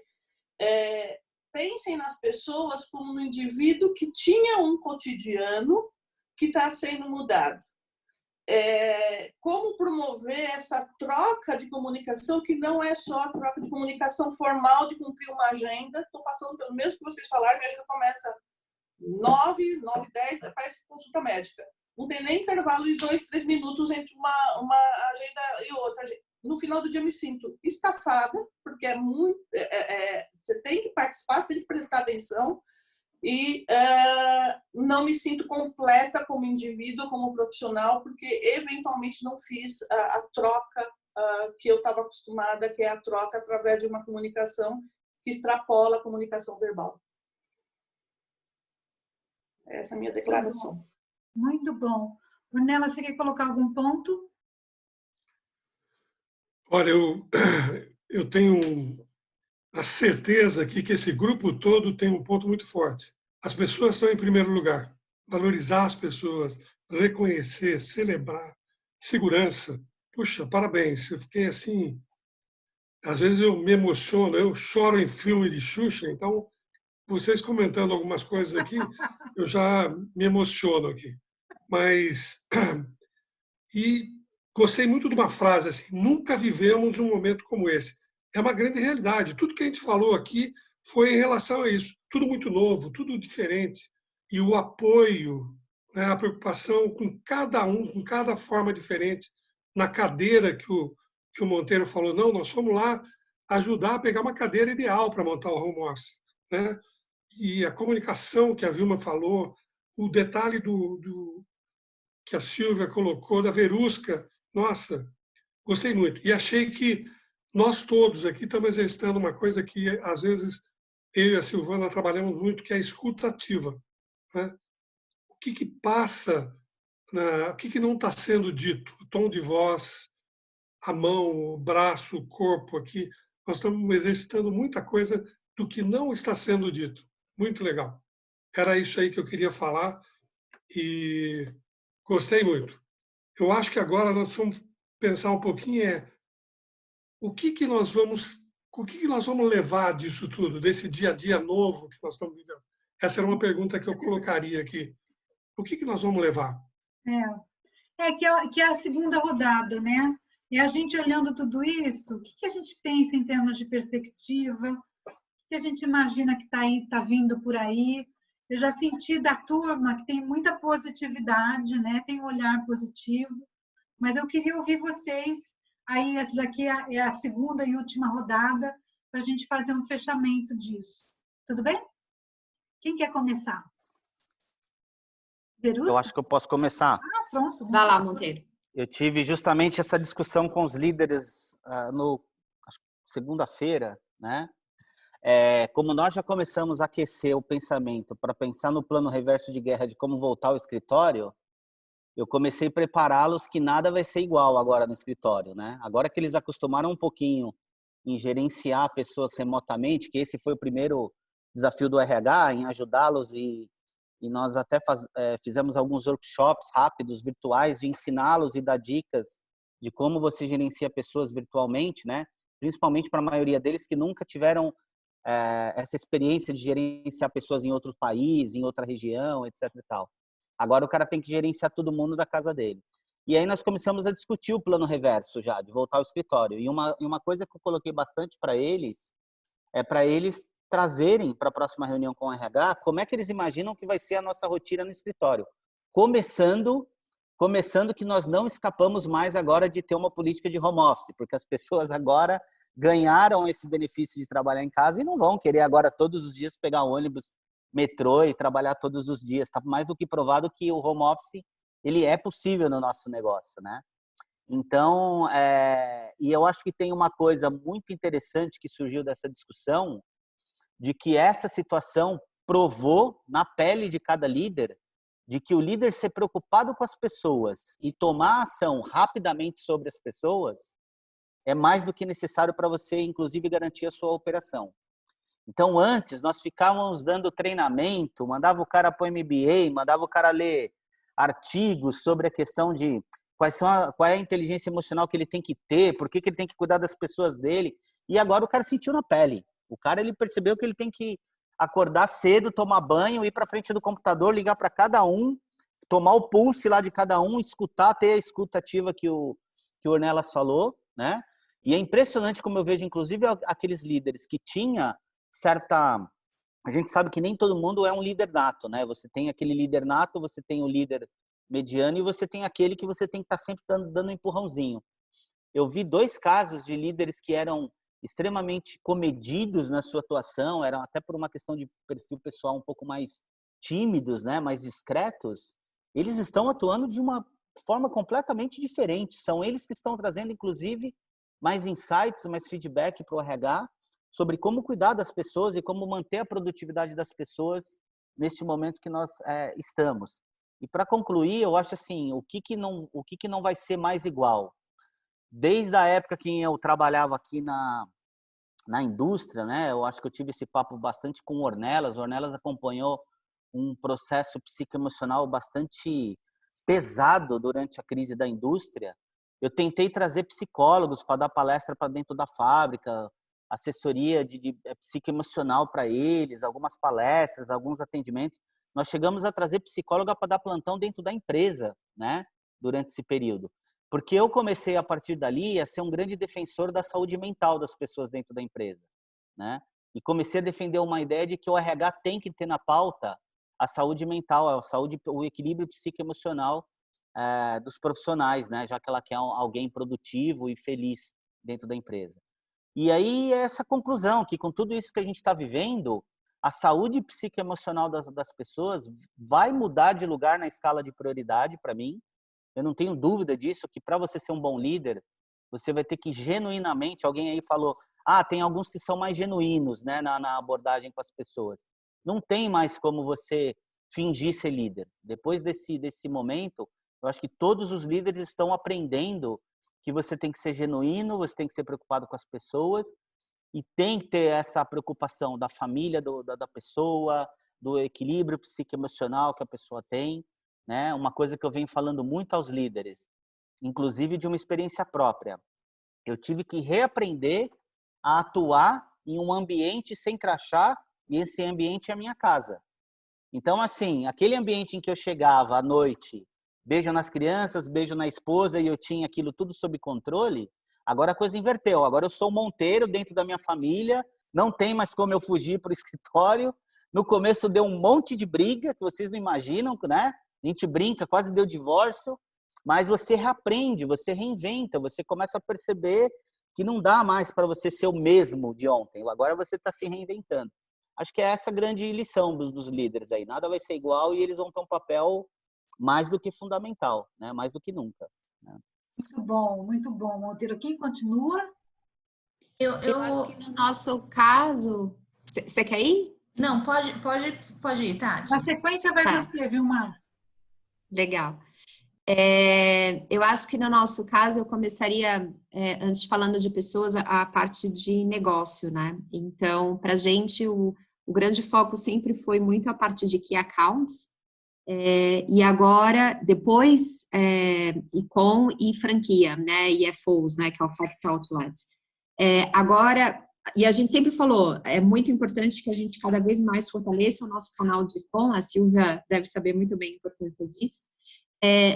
é: pensem nas pessoas como um indivíduo que tinha um cotidiano que está sendo mudado. Como promover essa troca de comunicação, que não é só a troca de comunicação formal de cumprir uma agenda. Estou passando pelo mesmo que vocês falaram, minha agenda começa 9, 10, parece consulta médica. Não tem nem intervalo de 2, 3 minutos entre uma agenda e outra. No final do dia eu me sinto estafada, porque você tem que participar, você tem que prestar atenção, e não me sinto completa como indivíduo, como profissional, porque eventualmente não fiz a troca que eu estava acostumada, que é a troca através de uma comunicação que extrapola a comunicação verbal. Essa é a minha declaração. Muito bom. Ornella, você quer colocar algum ponto? Olha, eu tenho a certeza aqui que esse grupo todo tem um ponto muito forte. As pessoas estão em primeiro lugar. Valorizar as pessoas, reconhecer, celebrar, segurança. Puxa, parabéns. Eu fiquei assim... Às vezes eu me emociono, eu choro em filme de Xuxa, então vocês comentando algumas coisas aqui, eu já me emociono aqui. Mas... E gostei muito de uma frase assim: nunca vivemos um momento como esse. É uma grande realidade. Tudo que a gente falou aqui foi em relação a isso. Tudo muito novo, tudo diferente. E o apoio, né, a preocupação com cada um, com cada forma diferente. Na cadeira que o Monteiro falou, não, nós fomos lá ajudar a pegar uma cadeira ideal para montar o home office, né? E a comunicação que a Vilma falou, o detalhe que a Silvia colocou, da Verusca, nossa, gostei muito. E achei que nós todos aqui estamos exercitando uma coisa que, às vezes, eu e a Silvana trabalhamos muito, que é a escuta ativa, né? O que passa, o que não está sendo dito, o tom de voz, a mão, o braço, o corpo aqui, nós estamos exercitando muita coisa do que não está sendo dito. Muito legal. Era isso aí que eu queria falar e gostei muito. Eu acho que agora nós vamos pensar um pouquinho o que nós vamos levar disso tudo, desse dia a dia novo que nós estamos vivendo. Essa era uma pergunta que eu colocaria aqui. O que nós vamos levar? Que é a segunda rodada, né? E a gente olhando tudo isso, o que a gente pensa em termos de perspectiva? O que a gente imagina que está vindo por aí? Eu já senti da turma que tem muita positividade, né? Tem um olhar positivo, mas eu queria ouvir vocês. Aí, essa daqui é a segunda e última rodada para a gente fazer um fechamento disso. Tudo bem? Quem quer começar? Verusca? Eu acho que eu posso começar. Pronto. Vai lá, Monteiro. Eu tive justamente essa discussão com os líderes segunda-feira, né? Como nós já começamos a aquecer o pensamento para pensar no plano reverso de guerra de como voltar ao escritório, eu comecei a prepará-los que nada vai ser igual agora no escritório, né? Agora que eles acostumaram um pouquinho em gerenciar pessoas remotamente, que esse foi o primeiro desafio do RH, em ajudá-los e nós até fizemos alguns workshops rápidos, virtuais, de ensiná-los e dar dicas de como você gerencia pessoas virtualmente, né? Principalmente para a maioria deles que nunca tiveram essa experiência de gerenciar pessoas em outro país, em outra região, etc. e tal. Agora o cara tem que gerenciar todo mundo da casa dele. E aí nós começamos a discutir o plano reverso já, de voltar ao escritório. E uma coisa que eu coloquei bastante para eles é para eles trazerem para a próxima reunião com o RH como é que eles imaginam que vai ser a nossa rotina no escritório. Começando que nós não escapamos mais agora de ter uma política de home office, porque as pessoas agora ganharam esse benefício de trabalhar em casa e não vão querer agora todos os dias pegar ônibus metrô e trabalhar todos os dias. Está mais do que provado que o home office ele é possível no nosso negócio, né? Então, e eu acho que tem uma coisa muito interessante que surgiu dessa discussão, de que essa situação provou na pele de cada líder, de que o líder ser preocupado com as pessoas e tomar ação rapidamente sobre as pessoas é mais do que necessário para você, inclusive, garantir a sua operação. Então, antes, nós ficávamos dando treinamento, mandava o cara para o MBA, mandava o cara ler artigos sobre a questão de qual é a inteligência emocional que ele tem que ter, por que ele tem que cuidar das pessoas dele. E agora o cara sentiu na pele. O cara ele percebeu que ele tem que acordar cedo, tomar banho, ir para frente do computador, ligar para cada um, tomar o pulse lá de cada um, escutar, ter a escuta ativa que o Ornelas falou, né? E é impressionante como eu vejo, inclusive, aqueles líderes que tinha certa... A gente sabe que nem todo mundo é um líder nato, né? Você tem aquele líder nato, você tem o líder mediano e você tem aquele que você tem que estar sempre dando um empurrãozinho. Eu vi 2 casos de líderes que eram extremamente comedidos na sua atuação, eram até por uma questão de perfil pessoal um pouco mais tímidos, né? Mais discretos. Eles estão atuando de uma forma completamente diferente. São eles que estão trazendo, inclusive, mais insights, mais feedback para o RH sobre como cuidar das pessoas e como manter a produtividade das pessoas neste momento que nós estamos. E para concluir, eu acho assim, o que não vai ser mais igual? Desde a época que eu trabalhava aqui na indústria, né? Eu acho que eu tive esse papo bastante com o Ornelas. O Ornelas acompanhou um processo psicoemocional bastante pesado durante a crise da indústria. Eu tentei trazer psicólogos para dar palestra para dentro da fábrica, assessoria de psicoemocional para eles, algumas palestras, alguns atendimentos. Nós chegamos a trazer psicóloga para dar plantão dentro da empresa, né? Durante esse período. Porque eu comecei, a partir dali, a ser um grande defensor da saúde mental das pessoas dentro da empresa, né? E comecei a defender uma ideia de que o RH tem que ter na pauta a saúde mental, o equilíbrio psicoemocional dos profissionais, né? Já que ela quer alguém produtivo e feliz dentro da empresa. E aí, essa conclusão, que com tudo isso que a gente está vivendo, a saúde psicoemocional das pessoas vai mudar de lugar na escala de prioridade para mim. Eu não tenho dúvida disso, que para você ser um bom líder, você vai ter que genuinamente, alguém aí falou, tem alguns que são mais genuínos, né, na abordagem com as pessoas. Não tem mais como você fingir ser líder. Depois desse momento, eu acho que todos os líderes estão aprendendo que você tem que ser genuíno, você tem que ser preocupado com as pessoas e tem que ter essa preocupação da família da pessoa, do equilíbrio psicoemocional que a pessoa tem, né? Uma coisa que eu venho falando muito aos líderes, inclusive de uma experiência própria. Eu tive que reaprender a atuar em um ambiente sem crachá e esse ambiente é a minha casa. Então, assim, aquele ambiente em que eu chegava à noite, beijo nas crianças, beijo na esposa e eu tinha aquilo tudo sob controle, agora a coisa inverteu. Agora eu sou monteiro dentro da minha família, não tem mais como eu fugir para o escritório. No começo deu um monte de briga, que vocês não imaginam, né? A gente brinca, quase deu divórcio, mas você reaprende, você reinventa, você começa a perceber que não dá mais para você ser o mesmo de ontem. Agora você está se reinventando. Acho que é essa grande lição dos líderes aí. Nada vai ser igual e eles vão ter um papel mais do que fundamental, né? Mais do que nunca. Né? Muito bom, Monteiro. Quem continua? Eu acho que no nosso caso... Você quer ir? Não, pode ir, Tati. Na sequência vai você, Vilmar. Legal. Eu acho que no nosso caso eu começaria, antes falando de pessoas, a parte de negócio, né? Então, para a gente, o grande foco sempre foi muito a parte de Key Accounts, e agora, depois, e-com e franquia, né? E FOs, né? Que é o Factory Outlets. Agora, e a gente sempre falou, é muito importante que a gente cada vez mais fortaleça o nosso canal de e-com, a Silvia deve saber muito bem a importância disso.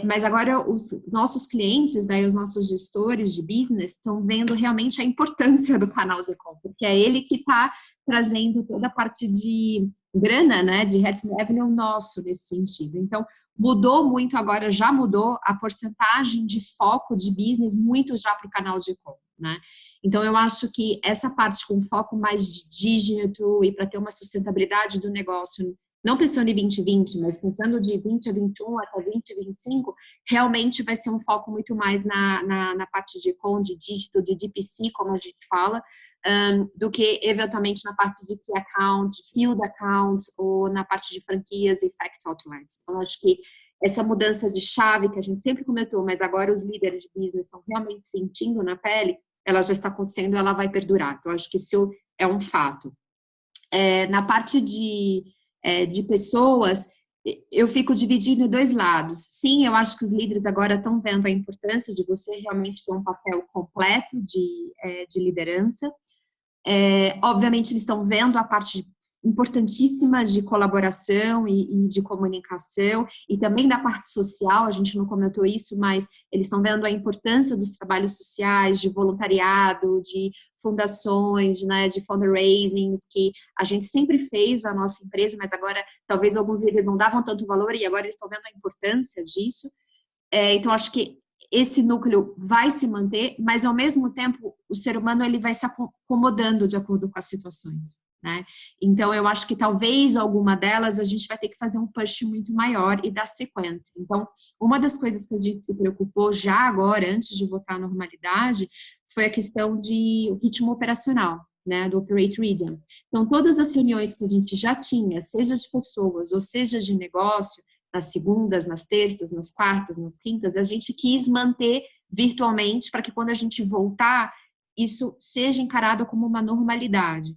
Mas agora os nossos clientes, né, os nossos gestores de business estão vendo realmente a importância do canal de e-com, porque é ele que está trazendo toda a parte de grana, né, de revenue nosso nesse sentido. Então, mudou muito agora, já mudou a porcentagem de foco de business muito já para o canal de e-com, né? Então, eu acho que essa parte com foco mais de digital e para ter uma sustentabilidade do negócio não pensando em 2020, mas pensando de 20 a 21 até 20 a 25, realmente vai ser um foco muito mais na parte de e-com, de dígito, de DPC, como a gente fala, do que eventualmente na parte de key account, field accounts, ou na parte de franquias e fact outlets. Então, acho que essa mudança de chave que a gente sempre comentou, mas agora os líderes de business estão realmente sentindo na pele, ela já está acontecendo, ela vai perdurar. Então, acho que isso é um fato. Na parte de pessoas, eu fico dividido em dois lados. Sim, eu acho que os líderes agora estão vendo a importância de você realmente ter um papel completo de liderança. Obviamente, eles estão vendo a parte importantíssima de colaboração e de comunicação, e também da parte social, a gente não comentou isso, mas eles estão vendo a importância dos trabalhos sociais, de voluntariado, de fundações, né, de fundraisings, que a gente sempre fez a nossa empresa, mas agora talvez alguns deles não davam tanto valor e agora eles estão vendo a importância disso. Então, acho que esse núcleo vai se manter, mas ao mesmo tempo o ser humano ele vai se acomodando de acordo com as situações, né? Então, eu acho que talvez alguma delas a gente vai ter que fazer um push muito maior e dar sequência. Então, uma das coisas que a gente se preocupou já agora, antes de voltar à normalidade, foi a questão de ritmo operacional, né, do Operate Rhythm. Então, todas as reuniões que a gente já tinha, seja de pessoas ou seja de negócio, nas segundas, nas terças, nas quartas, nas quintas, a gente quis manter virtualmente para que quando a gente voltar, isso seja encarado como uma normalidade.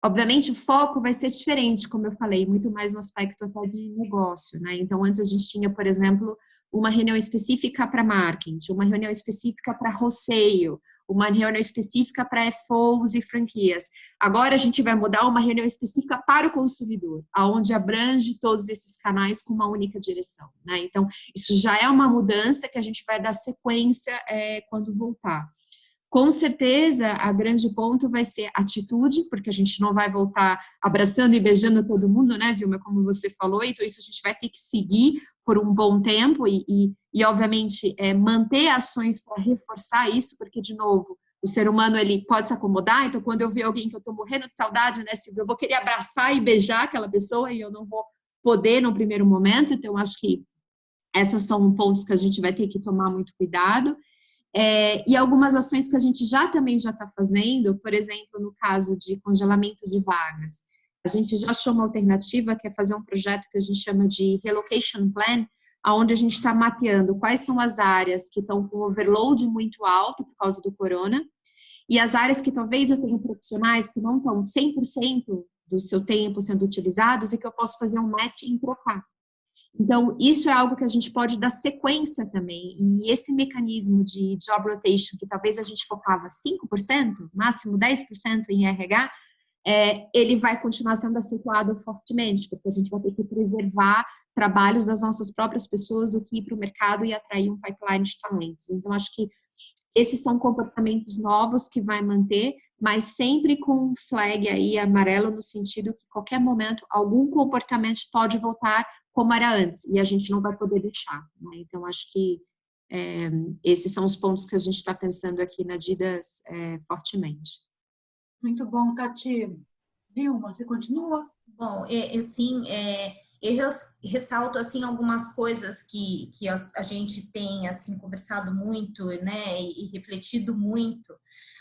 Obviamente, o foco vai ser diferente, como eu falei, muito mais no aspecto até de negócio, né? Então, antes a gente tinha, por exemplo, uma reunião específica para marketing, uma reunião específica para wholesale, uma reunião específica para FOs e franquias. Agora a gente vai mudar uma reunião específica para o consumidor, aonde abrange todos esses canais com uma única direção, né? Então, isso já é uma mudança que a gente vai dar sequência quando voltar. Com certeza, a grande ponto vai ser atitude, porque a gente não vai voltar abraçando e beijando todo mundo, né, Vilma, como você falou, então isso a gente vai ter que seguir por um bom tempo e obviamente, manter ações para reforçar isso, porque, de novo, o ser humano, ele pode se acomodar, então quando eu ver alguém que eu estou morrendo de saudade, né, Silvia, eu vou querer abraçar e beijar aquela pessoa e eu não vou poder no primeiro momento, então acho que esses são pontos que a gente vai ter que tomar muito cuidado. E algumas ações que a gente também já está fazendo, por exemplo, no caso de congelamento de vagas. A gente já achou uma alternativa, que é fazer um projeto que a gente chama de Relocation Plan, onde a gente está mapeando quais são as áreas que estão com overload muito alto por causa do corona, e as áreas que talvez eu tenha profissionais que não estão 100% do seu tempo sendo utilizados e que eu posso fazer um match e trocar. Então, isso é algo que a gente pode dar sequência também. E esse mecanismo de job rotation, que talvez a gente focava 5%, máximo 10% em RH, ele vai continuar sendo acentuado fortemente, porque a gente vai ter que preservar trabalhos das nossas próprias pessoas do que ir para o mercado e atrair um pipeline de talentos. Então, acho que esses são comportamentos novos que vai manter, mas sempre com um flag aí amarelo, no sentido que, a qualquer momento, algum comportamento pode voltar como era antes, e a gente não vai poder deixar, né? Então, acho que esses são os pontos que a gente está pensando aqui na Adidas fortemente. Muito bom, Tati. Vilma, você continua? Bom, assim, eu ressalto assim algumas coisas que a gente tem assim conversado muito, né, e refletido muito.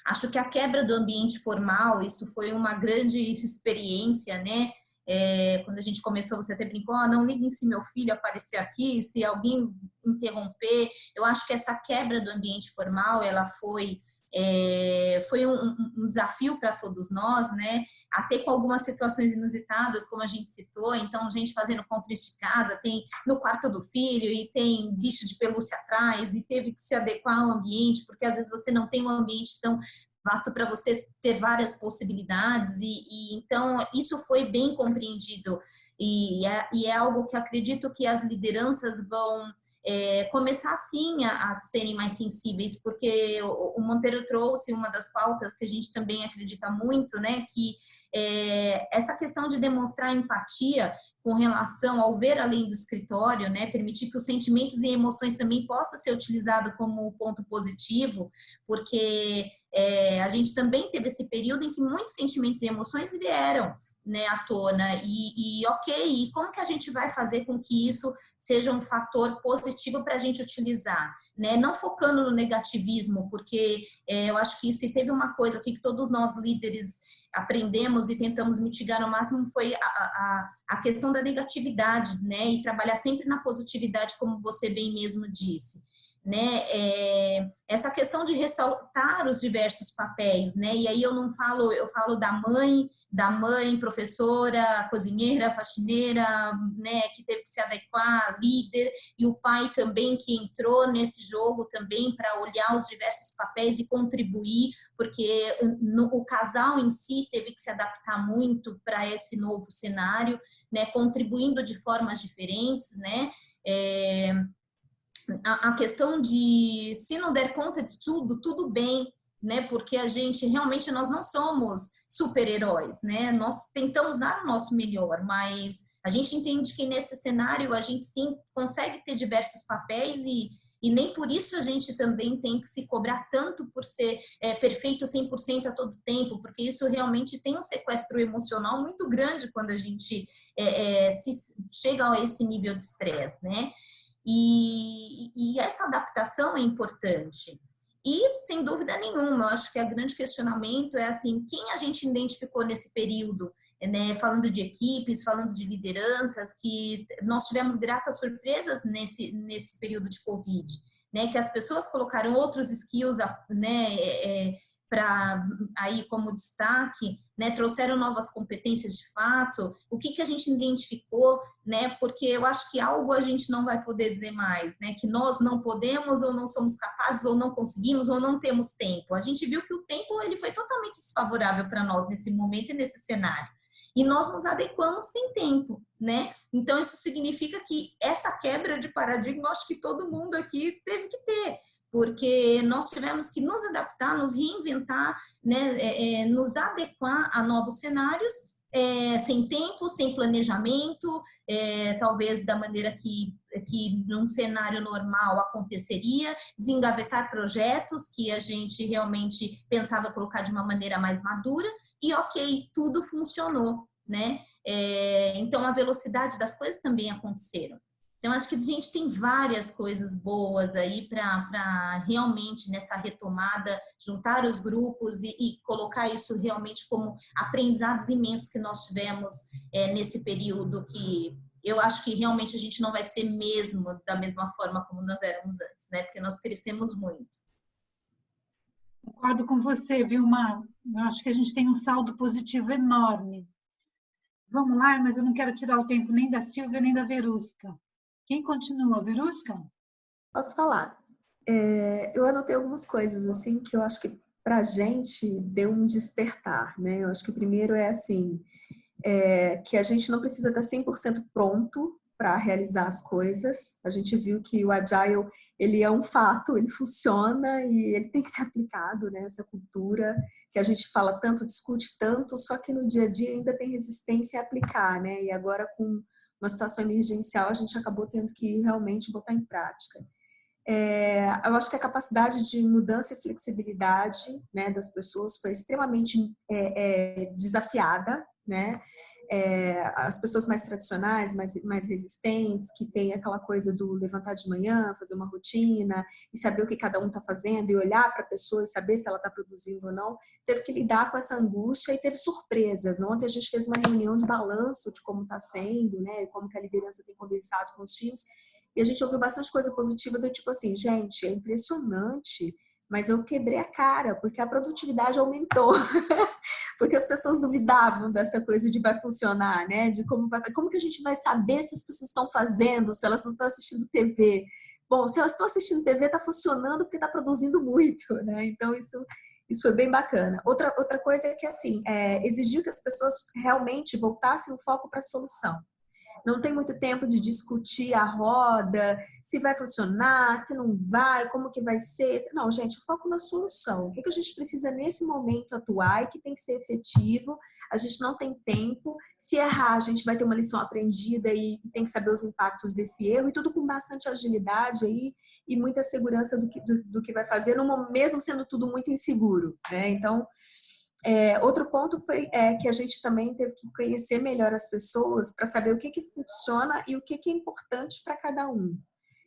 Acho que a quebra do ambiente formal, isso foi uma grande experiência, né? Quando a gente começou, você até brincou, não liguem se meu filho aparecer aqui, se alguém interromper. Eu acho que essa quebra do ambiente formal, ela foi um desafio para todos nós, né? Até com algumas situações inusitadas, como a gente citou. Então, gente fazendo conferência de casa, tem no quarto do filho e tem bicho de pelúcia atrás e teve que se adequar ao ambiente, porque às vezes você não tem um ambiente tão vasto para você ter várias possibilidades e então isso foi bem compreendido e é algo que acredito que as lideranças vão começar sim a serem mais sensíveis, porque o Monteiro trouxe uma das pautas que a gente também acredita muito, né, que essa questão de demonstrar empatia com relação ao ver além do escritório, né, permitir que os sentimentos e emoções também possam ser utilizados como ponto positivo, porque a gente também teve esse período em que muitos sentimentos e emoções vieram, né, à tona ok, e como que a gente vai fazer com que isso seja um fator positivo para a gente utilizar, né? Não focando no negativismo, porque eu acho que se teve uma coisa aqui que todos nós líderes aprendemos e tentamos mitigar ao máximo foi a questão da negatividade, né? E trabalhar sempre na positividade, como você bem mesmo disse. Né, essa questão de ressaltar os diversos papéis, né, e aí eu falo da mãe, professora, cozinheira, faxineira, né, que teve que se adequar, líder, e o pai também que entrou nesse jogo também para olhar os diversos papéis e contribuir, porque o casal em si teve que se adaptar muito para esse novo cenário, né, contribuindo de formas diferentes, né, a questão de se não der conta de tudo bem, né? Porque a gente realmente nós não somos super-heróis, né? Nós tentamos dar o nosso melhor, mas a gente entende que nesse cenário a gente sim consegue ter diversos papéis e nem por isso a gente também tem que se cobrar tanto por ser perfeito 100% a todo tempo, porque isso realmente tem um sequestro emocional muito grande quando a gente chega a esse nível de estresse, né? E essa adaptação é importante. E, sem dúvida nenhuma, eu acho que o grande questionamento é assim, quem a gente identificou nesse período, né, falando de equipes, falando de lideranças, que nós tivemos gratas surpresas nesse período de Covid, né, que as pessoas colocaram outros skills, né, para aí como destaque, né, trouxeram novas competências de fato, o que a gente identificou, né, porque eu acho que algo a gente não vai poder dizer mais, né, que nós não podemos ou não somos capazes ou não conseguimos ou não temos tempo. A gente viu que o tempo ele foi totalmente desfavorável para nós nesse momento e nesse cenário. E nós nos adequamos sem tempo, né? Então isso significa que essa quebra de paradigma, eu acho que todo mundo aqui teve que ter, porque nós tivemos que nos adaptar, nos reinventar, né, nos adequar a novos cenários, sem tempo, sem planejamento, talvez da maneira que num cenário normal aconteceria, desengavetar projetos que a gente realmente pensava colocar de uma maneira mais madura, e ok, tudo funcionou, né? Então a velocidade das coisas também aconteceram. Então, acho que a gente tem várias coisas boas aí para realmente nessa retomada juntar os grupos e colocar isso realmente como aprendizados imensos que nós tivemos nesse período, que eu acho que realmente a gente não vai ser mesmo da mesma forma como nós éramos antes, né? Porque nós crescemos muito. Concordo com você, Vilma. Eu acho que a gente tem um saldo positivo enorme. Vamos lá, mas eu não quero tirar o tempo nem da Silvia nem da Verusca. Quem continua? Verusca? Posso falar. Eu anotei algumas coisas assim que eu acho que para a gente deu um despertar, né? Eu acho que o primeiro é assim, que a gente não precisa estar 100% pronto para realizar as coisas. A gente viu que o Agile, ele é um fato, ele funciona e ele tem que ser aplicado, né? Essa cultura que a gente fala tanto, discute tanto, só que no dia a dia ainda tem resistência a aplicar, né? E agora com uma situação emergencial, a gente acabou tendo que realmente botar em prática. Eu acho que a capacidade de mudança e flexibilidade, né, das pessoas foi extremamente desafiada, né? As pessoas mais tradicionais, mais resistentes, que tem aquela coisa do levantar de manhã, fazer uma rotina e saber o que cada um está fazendo e olhar para a pessoa e saber se ela está produzindo ou não, teve que lidar com essa angústia e teve surpresas. Ontem a gente fez uma reunião de balanço de como está sendo, né, como que a liderança tem conversado com os times, e a gente ouviu bastante coisa positiva do tipo assim, gente, é impressionante, mas eu quebrei a cara, porque a produtividade aumentou. Porque as pessoas duvidavam dessa coisa de vai funcionar, né? De como que a gente vai saber se as pessoas estão fazendo, se elas não estão assistindo TV. Bom, se elas estão assistindo TV, está funcionando porque está produzindo muito, né? Então, isso foi bem bacana. Outra coisa é que, assim, exigiu que as pessoas realmente voltassem o foco para a solução. Não tem muito tempo de discutir a roda, se vai funcionar, se não vai, como que vai ser. Não, gente, o foco na solução. O que a gente precisa nesse momento atuar e que tem que ser efetivo. A gente não tem tempo. Se errar, a gente vai ter uma lição aprendida e tem que saber os impactos desse erro. E tudo com bastante agilidade aí e muita segurança do que vai fazer, mesmo sendo tudo muito inseguro, né? Então, Outro ponto foi que a gente também teve que conhecer melhor as pessoas para saber o que funciona e o que é importante para cada um.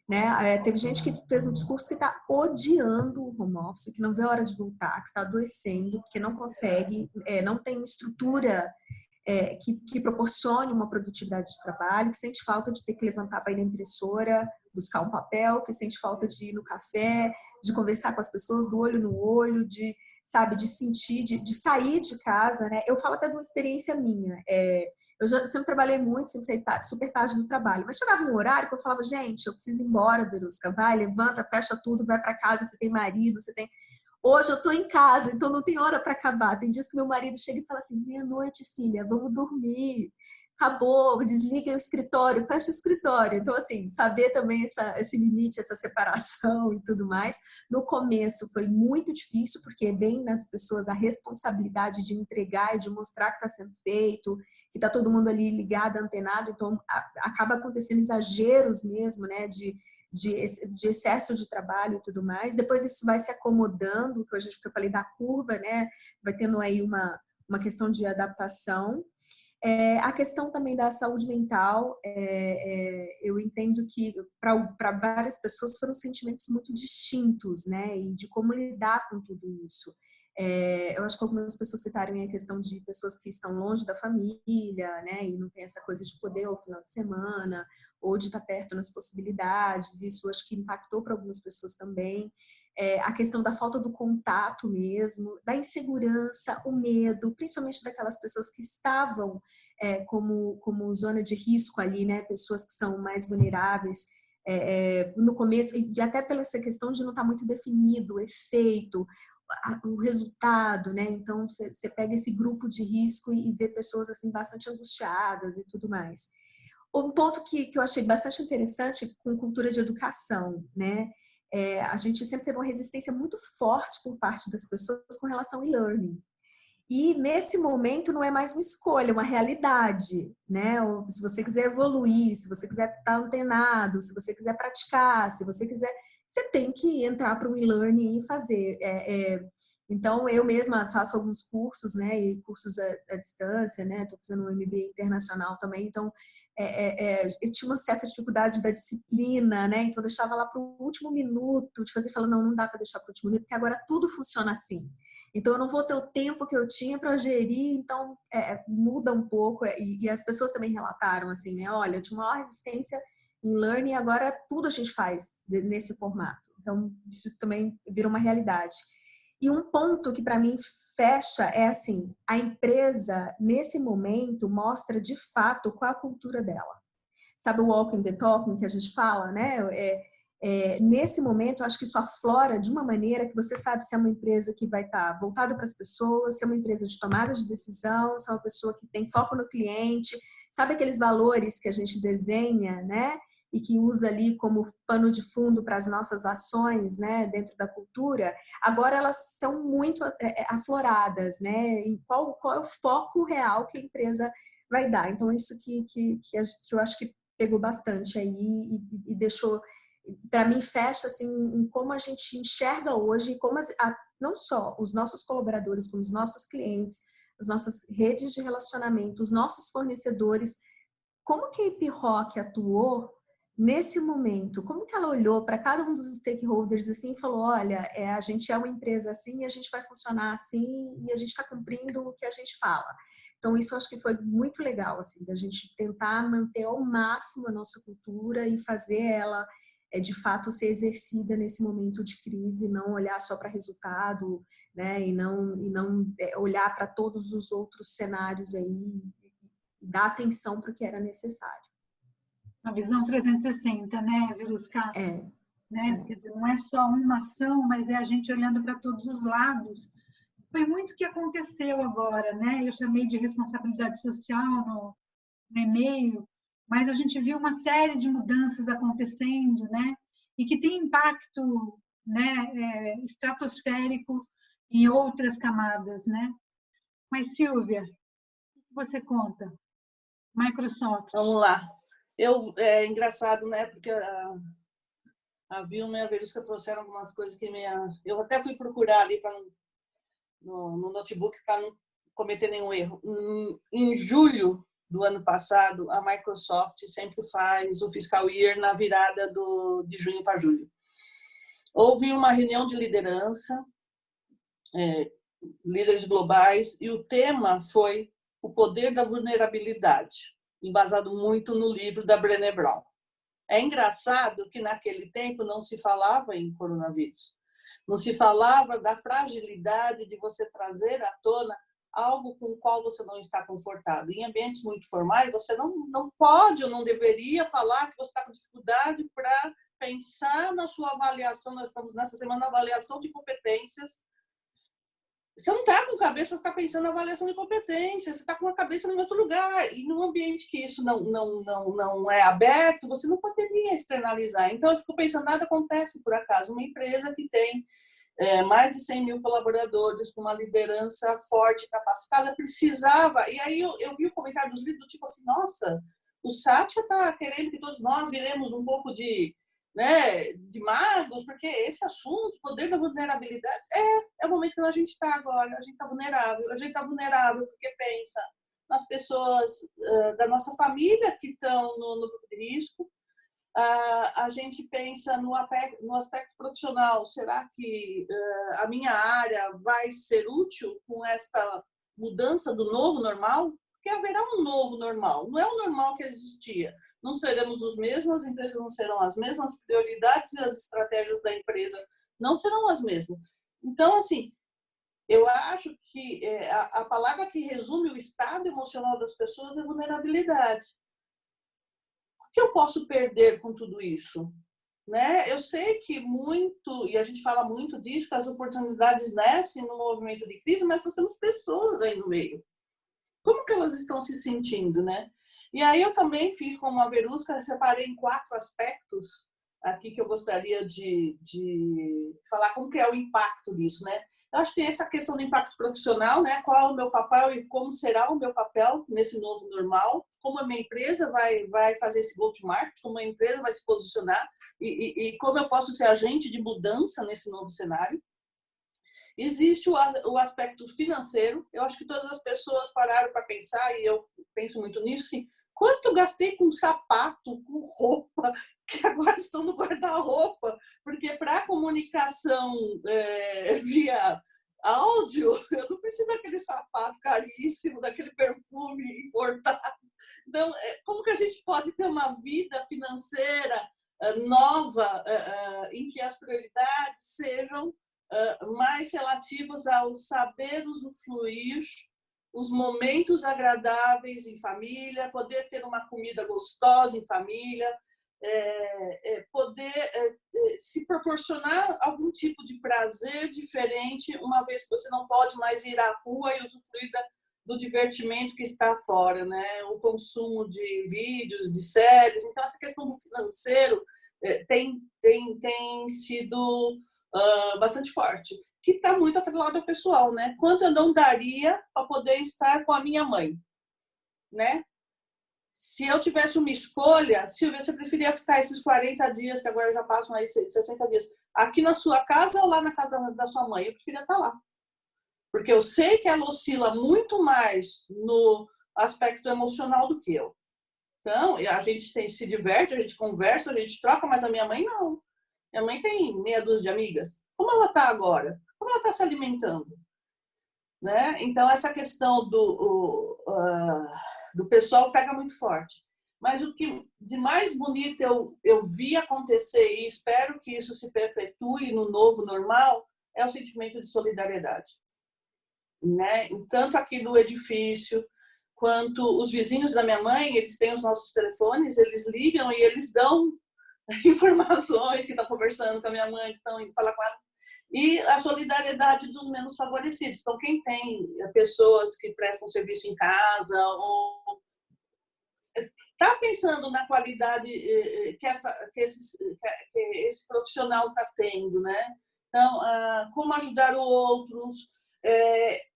Né? Teve gente que fez um discurso que está odiando o home office, que não vê a hora de voltar, que está adoecendo, porque não consegue, não tem estrutura que proporcione uma produtividade de trabalho, que sente falta de ter que levantar para ir na impressora, buscar um papel, que sente falta de ir no café, de conversar com as pessoas do olho no olho, de sentir, de sair de casa, né? Eu falo até de uma experiência minha. Eu sempre trabalhei muito, sempre saí super tarde no trabalho. Mas chegava um horário que eu falava, gente, eu preciso ir embora, Verusca. Vai, levanta, fecha tudo, vai para casa, você tem marido, você tem... Hoje eu estou em casa, então não tem hora para acabar. Tem dias que meu marido chega e fala assim, meia-noite, filha, vamos dormir. Acabou, desliga o escritório, fecha o escritório. Então, assim, saber também esse limite, essa separação e tudo mais. No começo foi muito difícil, porque vem nas pessoas a responsabilidade de entregar e de mostrar que está sendo feito, que está todo mundo ali ligado, antenado. Então, acaba acontecendo exageros mesmo, né, de excesso de trabalho e tudo mais. Depois isso vai se acomodando, que eu falei da curva, né, vai tendo aí uma questão de adaptação. A questão também da saúde mental, eu entendo que para várias pessoas foram sentimentos muito distintos, né? E de como lidar com tudo isso. Eu acho que algumas pessoas citaram a questão de pessoas que estão longe da família, né? E não tem essa coisa de poder ao final de semana, ou de estar perto nas possibilidades. Isso acho que impactou para algumas pessoas também. A questão da falta do contato mesmo, da insegurança, o medo, principalmente daquelas pessoas que estavam como zona de risco ali, né? Pessoas que são mais vulneráveis no começo, e até pela essa questão de não estar muito definido o efeito, o resultado, né? Então, você pega esse grupo de risco e vê pessoas assim bastante angustiadas e tudo mais. Um ponto que eu achei bastante interessante com cultura de educação, né? A gente sempre teve uma resistência muito forte por parte das pessoas com relação ao e-learning. E nesse momento não é mais uma escolha, é uma realidade, né? Se você quiser evoluir, se você quiser estar antenado, se você quiser praticar, se você quiser, você tem que entrar para o e-learning e fazer. Então, eu mesma faço alguns cursos, né? E cursos à distância, né? Estou fazendo um MBA internacional também, então eu tinha uma certa dificuldade da disciplina, né? Então eu deixava lá para o último minuto de fazer, falando, não dá para deixar para o último minuto, porque agora tudo funciona assim. Então eu não vou ter o tempo que eu tinha para gerir, então muda um pouco. E as pessoas também relataram assim, né? Olha, eu tinha uma maior resistência em learning, agora tudo a gente faz nesse formato. Então isso também vira uma realidade. E um ponto que para mim fecha é assim, a empresa nesse momento mostra de fato qual a cultura dela. Sabe o walking the talking que a gente fala, né? Nesse momento, eu acho que isso aflora de uma maneira que você sabe se é uma empresa que vai estar voltada para as pessoas, se é uma empresa de tomada de decisão, se é uma pessoa que tem foco no cliente, sabe aqueles valores que a gente desenha, né? E que usa ali como pano de fundo para as nossas ações, né, dentro da cultura, agora elas são muito afloradas, né, e qual é o foco real que a empresa vai dar. Então, isso que eu acho que pegou bastante aí e deixou, para mim, fecha assim, em como a gente enxerga hoje, como não só os nossos colaboradores, como os nossos clientes, as nossas redes de relacionamento, os nossos fornecedores, como que a Epiroc atuou nesse momento, como que ela olhou para cada um dos stakeholders assim e falou, olha, a gente é uma empresa assim e a gente vai funcionar assim e a gente está cumprindo o que a gente fala. Então, isso eu acho que foi muito legal, assim, da gente tentar manter ao máximo a nossa cultura e fazer ela, de fato, ser exercida nesse momento de crise, não olhar só para resultado, né, e não olhar para todos os outros cenários aí e dar atenção para o que era necessário. A visão 360, né, Verusca? Né? Quer dizer, não é só uma ação, mas é a gente olhando para todos os lados. Foi muito o que aconteceu agora, né? Eu chamei de responsabilidade social no e-mail, mas a gente viu uma série de mudanças acontecendo, né? E que tem impacto, né, estratosférico em outras camadas, né? Mas, Silvia, o que você conta? Microsoft. Vamos lá. É engraçado, né? Porque a Vilma e a Verusca trouxeram algumas coisas que eu até fui procurar ali para no notebook para não cometer nenhum erro. Em julho do ano passado, a Microsoft sempre faz o Fiscal Year na virada de junho para julho. Houve uma reunião de liderança, líderes globais, e o tema foi o poder da vulnerabilidade, embasado muito no livro da Brené Brown. É engraçado que naquele tempo não se falava em coronavírus, não se falava da fragilidade de você trazer à tona algo com o qual você não está confortável. Em ambientes muito formais, você não pode ou não deveria falar que você está com dificuldade para pensar na sua avaliação. Nós estamos nessa semana na avaliação de competências. Você não está com cabeça para ficar pensando na avaliação de competências, você está com a cabeça em outro lugar. E num ambiente que isso não é aberto, você não poderia externalizar. Então, eu fico pensando, nada acontece por acaso. Uma empresa que tem mais de 100 mil colaboradores, com uma liderança forte, capacitada, precisava. E aí eu vi o comentário dos líderes, tipo assim, nossa, o Satya está querendo que todos nós viremos um pouco de magos, porque esse assunto, poder da vulnerabilidade, é o momento que a gente está agora. A gente está vulnerável porque pensa nas pessoas da nossa família que estão no grupo de risco. A gente pensa no aspecto profissional. Será que a minha área vai ser útil com esta mudança do novo normal? Porque haverá um novo normal, não é o normal que existia. Não seremos os mesmos, as empresas não serão as mesmas, as prioridades e as estratégias da empresa não serão as mesmas. Então, assim, eu acho que a palavra que resume o estado emocional das pessoas é vulnerabilidade. O que eu posso perder com tudo isso? Né? Eu sei que muito, e a gente fala muito disso, que as oportunidades nascem no movimento de crise, mas nós temos pessoas aí no meio. Como que elas estão se sentindo, né? E aí eu também fiz como a Verusca, separei em 4 aspectos aqui que eu gostaria de falar como que é o impacto disso, né? Eu acho que tem essa questão do impacto profissional, né? Qual é o meu papel e como será o meu papel nesse novo normal? Como a minha empresa vai fazer esse go-to-market? Como a empresa vai se posicionar? E como eu posso ser agente de mudança nesse novo cenário? Existe o aspecto financeiro. Eu acho que todas as pessoas pararam para pensar, e eu penso muito nisso, assim, quanto eu gastei com sapato, com roupa, que agora estão no guarda-roupa, porque para comunicação via áudio, eu não preciso daquele sapato caríssimo, daquele perfume importado. Então, como que a gente pode ter uma vida financeira nova em que as prioridades sejam mais relativos ao saber usufruir os momentos agradáveis em família, poder ter uma comida gostosa em família, poder se proporcionar algum tipo de prazer diferente, uma vez que você não pode mais ir à rua e usufruir do divertimento que está fora, né? O consumo de vídeos, de séries. Então, essa questão do financeiro tem sido bastante forte, que está muito atrelado ao pessoal, né? Quanto eu não daria para poder estar com a minha mãe, né? Se eu tivesse uma escolha, Silvia, você preferia ficar esses 40 dias, que agora já passam aí 60 dias, aqui na sua casa ou lá na casa da sua mãe? Eu preferia estar lá. Porque eu sei que ela oscila muito mais no aspecto emocional do que eu. Então, a gente se diverte, a gente conversa, a gente troca, mas a minha mãe não. Minha mãe tem meia dúzia de amigas. Como ela está agora? Como ela está se alimentando? Né? Então, essa questão do pessoal pega muito forte. Mas o que de mais bonito eu vi acontecer, e espero que isso se perpetue no novo normal, é o sentimento de solidariedade. Né? Tanto aqui no edifício, quanto os vizinhos da minha mãe, eles têm os nossos telefones, eles ligam e eles dão informações que estão conversando com a minha mãe, que estão indo falar com ela. E a solidariedade dos menos favorecidos. Então, quem tem pessoas que prestam serviço em casa ou está pensando na qualidade que esse profissional está tendo, né? Então, como ajudar outros.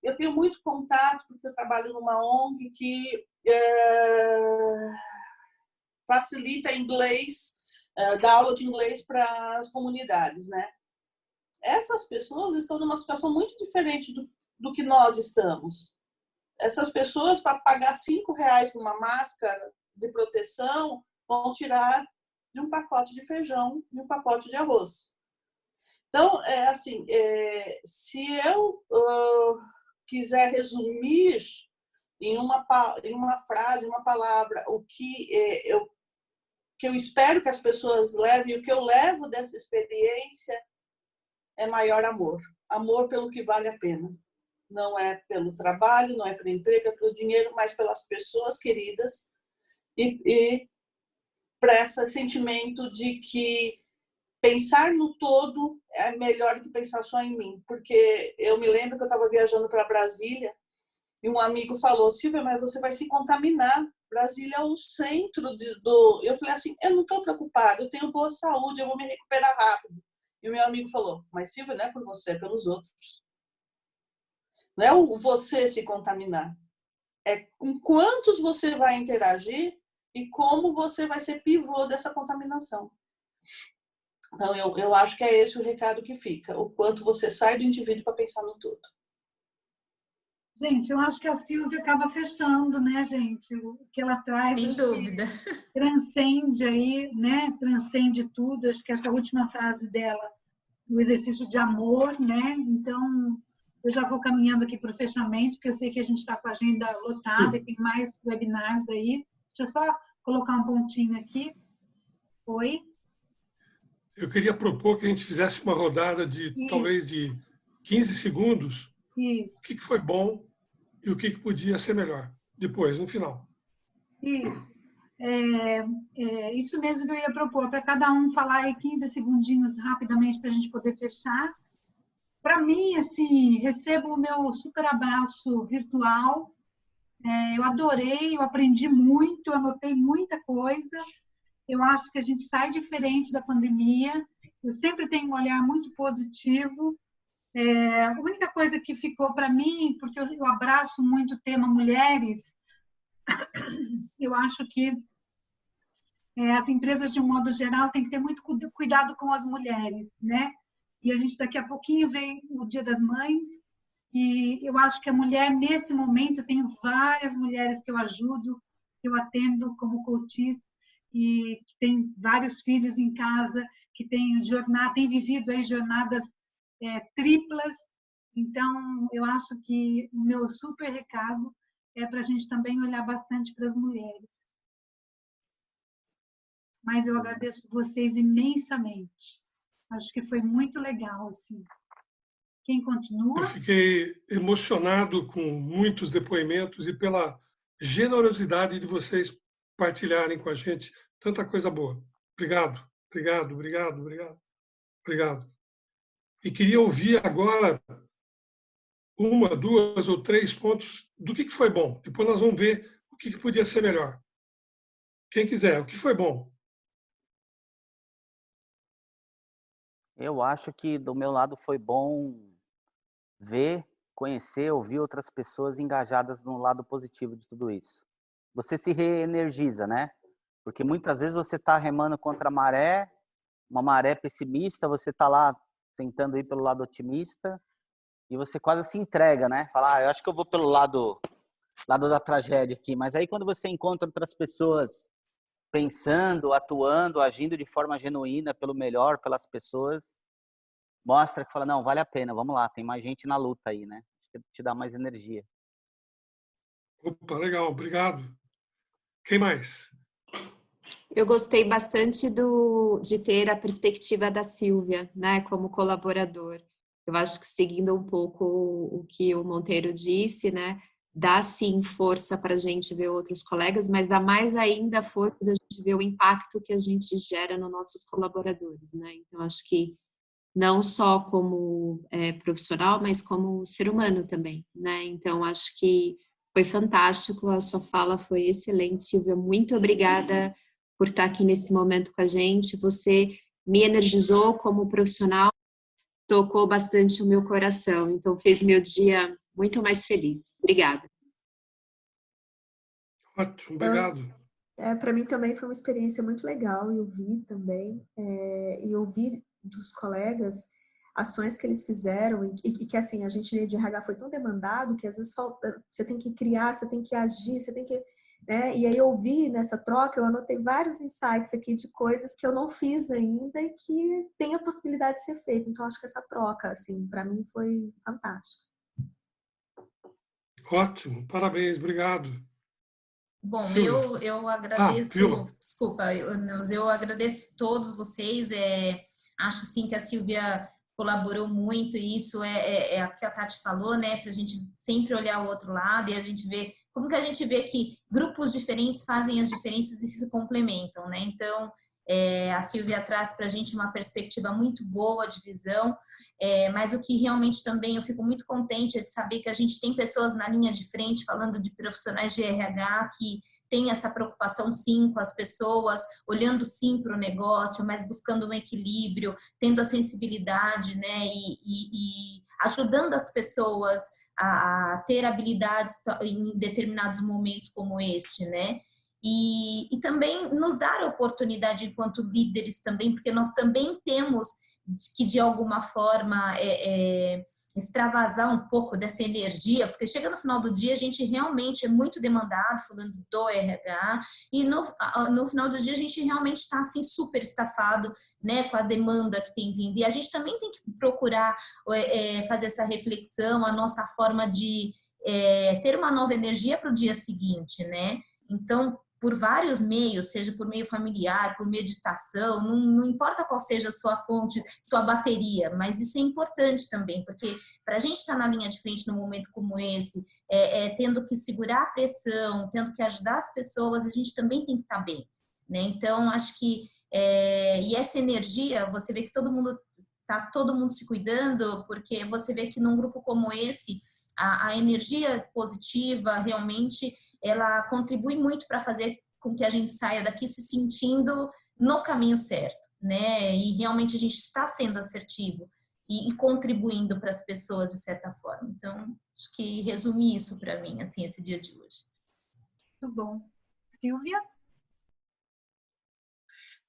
Eu tenho muito contato, porque eu trabalho numa ONG que facilita inglês, dá aula de inglês para as comunidades, né? Essas pessoas estão numa situação muito diferente do que nós estamos. Essas pessoas, para pagar R$ 5 por uma máscara de proteção, vão tirar de um pacote de feijão e um pacote de arroz. Então, se eu quiser resumir em uma frase, uma palavra, o que eu espero que as pessoas levem, o que eu levo dessa experiência é maior amor. Amor pelo que vale a pena. Não é pelo trabalho, não é pelo emprego, é pelo dinheiro, mas pelas pessoas queridas e para esse sentimento de que pensar no todo é melhor que pensar só em mim. Porque eu me lembro que eu estava viajando para Brasília e um amigo falou, Silvia, mas você vai se contaminar. Brasília é o centro do... Eu falei assim, eu não estou preocupada, eu tenho boa saúde, eu vou me recuperar rápido. E o meu amigo falou, mas Silvia, não é por você, é pelos outros. Não é o você se contaminar. É com quantos você vai interagir e como você vai ser pivô dessa contaminação. Então, eu acho que é esse o recado que fica. O quanto você sai do indivíduo para pensar no todo. Gente, eu acho que a Silvia acaba fechando, né, gente? O que ela traz... Sem dúvida. Transcende aí, né? Transcende tudo. Acho que essa última frase dela, o exercício de amor, né? Então, eu já vou caminhando aqui para o fechamento, porque eu sei que a gente está com a agenda lotada e tem mais webinars aí. Deixa eu só colocar um pontinho aqui. Oi? Eu queria propor que a gente fizesse uma rodada talvez de 15 segundos. Isso. O que foi bom e o que podia ser melhor. Depois, no final. Isso. Isso mesmo que eu ia propor, para cada um falar aí 15 segundinhos rapidamente para a gente poder fechar. Para mim, assim, recebo o meu super abraço virtual. Eu adorei, eu aprendi muito, anotei muita coisa. Eu acho que a gente sai diferente da pandemia. Eu sempre tenho um olhar muito positivo. A única coisa que ficou para mim, porque eu abraço muito o tema mulheres, eu acho que as empresas, de um modo geral, têm que ter muito cuidado com as mulheres, né? E a gente, daqui a pouquinho, vem o Dia das Mães, e eu acho que a mulher, nesse momento, eu tenho várias mulheres que eu ajudo, que eu atendo como coachista, e que tem vários filhos em casa, que têm vivido aí jornadas triplas. Então, eu acho que o meu super recado é para a gente também olhar bastante para as mulheres. Mas eu agradeço vocês imensamente. Acho que foi muito legal, assim. Quem continua? Eu fiquei emocionado com muitos depoimentos e pela generosidade de vocês partilharem com a gente tanta coisa boa. Obrigado, obrigado, obrigado, obrigado, obrigado. E queria ouvir agora 1, 2 ou 3 pontos do que foi bom. Depois nós vamos ver o que podia ser melhor. Quem quiser, o que foi bom? Eu acho que do meu lado foi bom ver, conhecer, ouvir outras pessoas engajadas no lado positivo de tudo isso. Você se reenergiza, né? Porque muitas vezes você está remando contra a maré, uma maré pessimista, você está lá tentando ir pelo lado otimista e você quase se entrega, né? Fala, eu acho que eu vou pelo lado da tragédia aqui. Mas aí quando você encontra outras pessoas pensando, atuando, agindo de forma genuína pelo melhor, pelas pessoas, mostra que fala, não, vale a pena, vamos lá, tem mais gente na luta aí, né? Acho que te dá mais energia. Opa, legal, obrigado. Quem mais? Eu gostei bastante de ter a perspectiva da Silvia, né, como colaborador. Eu acho que, seguindo um pouco o que o Monteiro disse, né, dá sim força para a gente ver outros colegas, mas dá mais ainda força da gente ver o impacto que a gente gera nos nossos colaboradores, né? Então, acho que não só como profissional, mas como ser humano também, né? Então, acho que foi fantástico, a sua fala foi excelente, Silvia, muito obrigada por estar aqui nesse momento com a gente, você me energizou como profissional, tocou bastante o meu coração, então fez meu dia muito mais feliz. Obrigada. Ótimo, obrigado. Para mim também foi uma experiência muito legal, e ouvir também, e ouvir dos colegas ações que eles fizeram e que, assim, a gente de RH foi tão demandado que às vezes você tem que criar, você tem que agir, você tem que... Né? E aí eu vi nessa troca, eu anotei vários insights aqui de coisas que eu não fiz ainda e que tem a possibilidade de ser feito. Então, acho que essa troca, assim, para mim foi fantástica. Ótimo, parabéns, obrigado. Bom, Silvia. eu agradeço, Vilma. desculpa, eu agradeço todos vocês, acho sim que a Silvia colaborou muito e isso é o que a Tati falou, né, para a gente sempre olhar o outro lado e a gente ver, como que a gente vê que grupos diferentes fazem as diferenças e se complementam, né, então a Silvia traz para a gente uma perspectiva muito boa de visão, mas o que realmente também eu fico muito contente é de saber que a gente tem pessoas na linha de frente falando de profissionais de RH que tem essa preocupação sim com as pessoas, olhando sim para o negócio, mas buscando um equilíbrio, tendo a sensibilidade, né, e ajudando as pessoas a ter habilidades em determinados momentos como este, né? E também nos dar a oportunidade enquanto líderes também, porque nós também temos que de alguma forma extravasar um pouco dessa energia, porque chega no final do dia a gente realmente é muito demandado, falando do RH, e no final do dia a gente realmente está assim super estafado, né, com a demanda que tem vindo, e a gente também tem que procurar fazer essa reflexão, a nossa forma de ter uma nova energia para o dia seguinte, né? Então, por vários meios, seja por meio familiar, por meditação, não importa qual seja a sua fonte, sua bateria, mas isso é importante também, porque para a gente estar na linha de frente num momento como esse, tendo que segurar a pressão, tendo que ajudar as pessoas, a gente também tem que estar bem, né? Então, acho que, e essa energia, você vê que todo mundo se cuidando, porque você vê que num grupo como esse, a energia positiva realmente ela contribui muito para fazer com que a gente saia daqui se sentindo no caminho certo, né? E realmente a gente está sendo assertivo e contribuindo para as pessoas de certa forma. Então, acho que resume isso para mim, assim, esse dia de hoje. Muito bom. Silvia?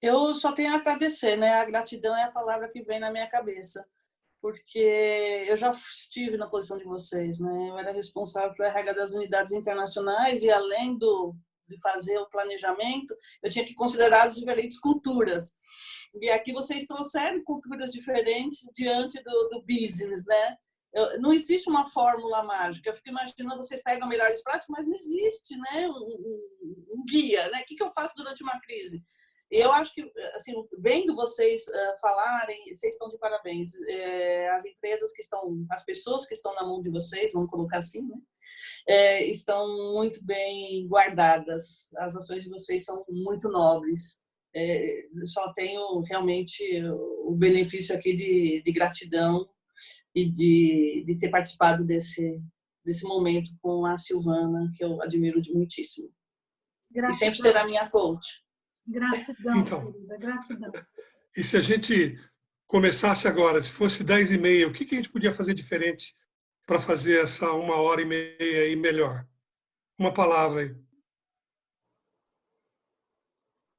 Eu só tenho a agradecer, né? A gratidão é a palavra que vem na minha cabeça, porque eu já estive na posição de vocês, né? Eu era responsável pela RH das unidades internacionais e além de fazer o planejamento, eu tinha que considerar as diferentes culturas. E aqui vocês trouxeram culturas diferentes diante do business, né? Não existe uma fórmula mágica. Eu fico imaginando, vocês pegam melhores práticas, mas não existe, né? Um guia, né? O que eu faço durante uma crise? Eu acho que, assim, vendo vocês falarem, vocês estão de parabéns. As empresas que estão, as pessoas que estão na mão de vocês, vamos colocar assim, né? Estão muito bem guardadas. As ações de vocês são muito nobres. Só tenho realmente o benefício aqui de gratidão e de ter participado desse momento com a Silvana, que eu admiro muitíssimo. Gratidão. E sempre será minha coach. Gratidão, então, querida, gratidão. E se a gente começasse agora, se fosse 10h30, o que a gente podia fazer diferente para fazer essa 1h30 aí melhor? Uma palavra aí.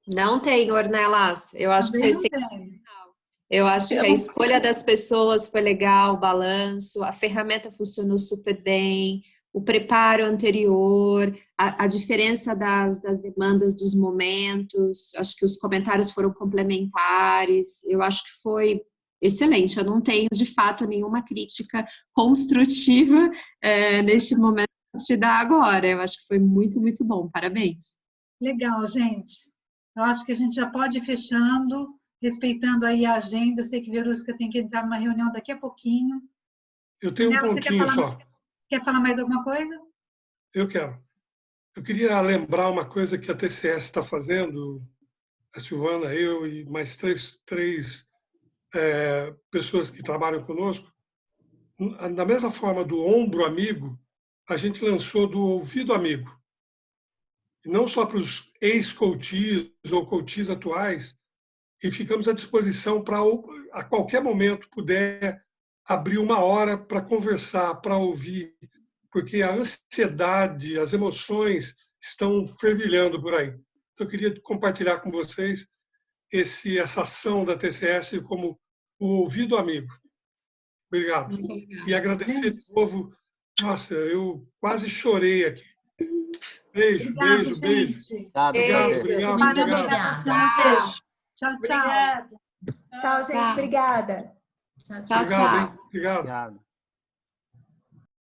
Não tem, Ornelas. Eu acho que foi sensacional. Eu acho que a escolha das pessoas foi legal, o balanço, a ferramenta funcionou super bem, o preparo anterior, a diferença das demandas dos momentos, acho que os comentários foram complementares, eu acho que foi excelente. Eu não tenho, de fato, nenhuma crítica construtiva neste momento que te dar agora. Eu acho que foi muito, muito bom. Parabéns. Legal, gente. Eu acho que a gente já pode ir fechando, respeitando aí a agenda. Eu sei que Verusca tem que entrar numa reunião daqui a pouquinho. Eu tenho um pontinho só. Quer falar mais alguma coisa? Eu quero. Eu queria lembrar uma coisa que a TCS está fazendo, a Silvana, eu e mais três pessoas que trabalham conosco. Da mesma forma do ombro amigo, a gente lançou do ouvido amigo. E não só para os ex-coaches ou coaches atuais, e ficamos à disposição para, a qualquer momento, puder abrir 1 hora para conversar, para ouvir, porque a ansiedade, as emoções estão fervilhando por aí. Então, eu queria compartilhar com vocês essa ação da TCS como o ouvido amigo. Obrigado. Muito obrigada. E agradecer de novo. Nossa, eu quase chorei aqui. Beijo, Obrigada, beijo, beijo. gente. Obrigado, Beijo. obrigado, Muito obrigado. obrigada. Beijo. Tchau, tchau. Obrigada. Tchau, gente. Tchau. Obrigada. Tchau, tchau. Tchau, Obrigado, tchau. hein? Obrigado. Obrigado.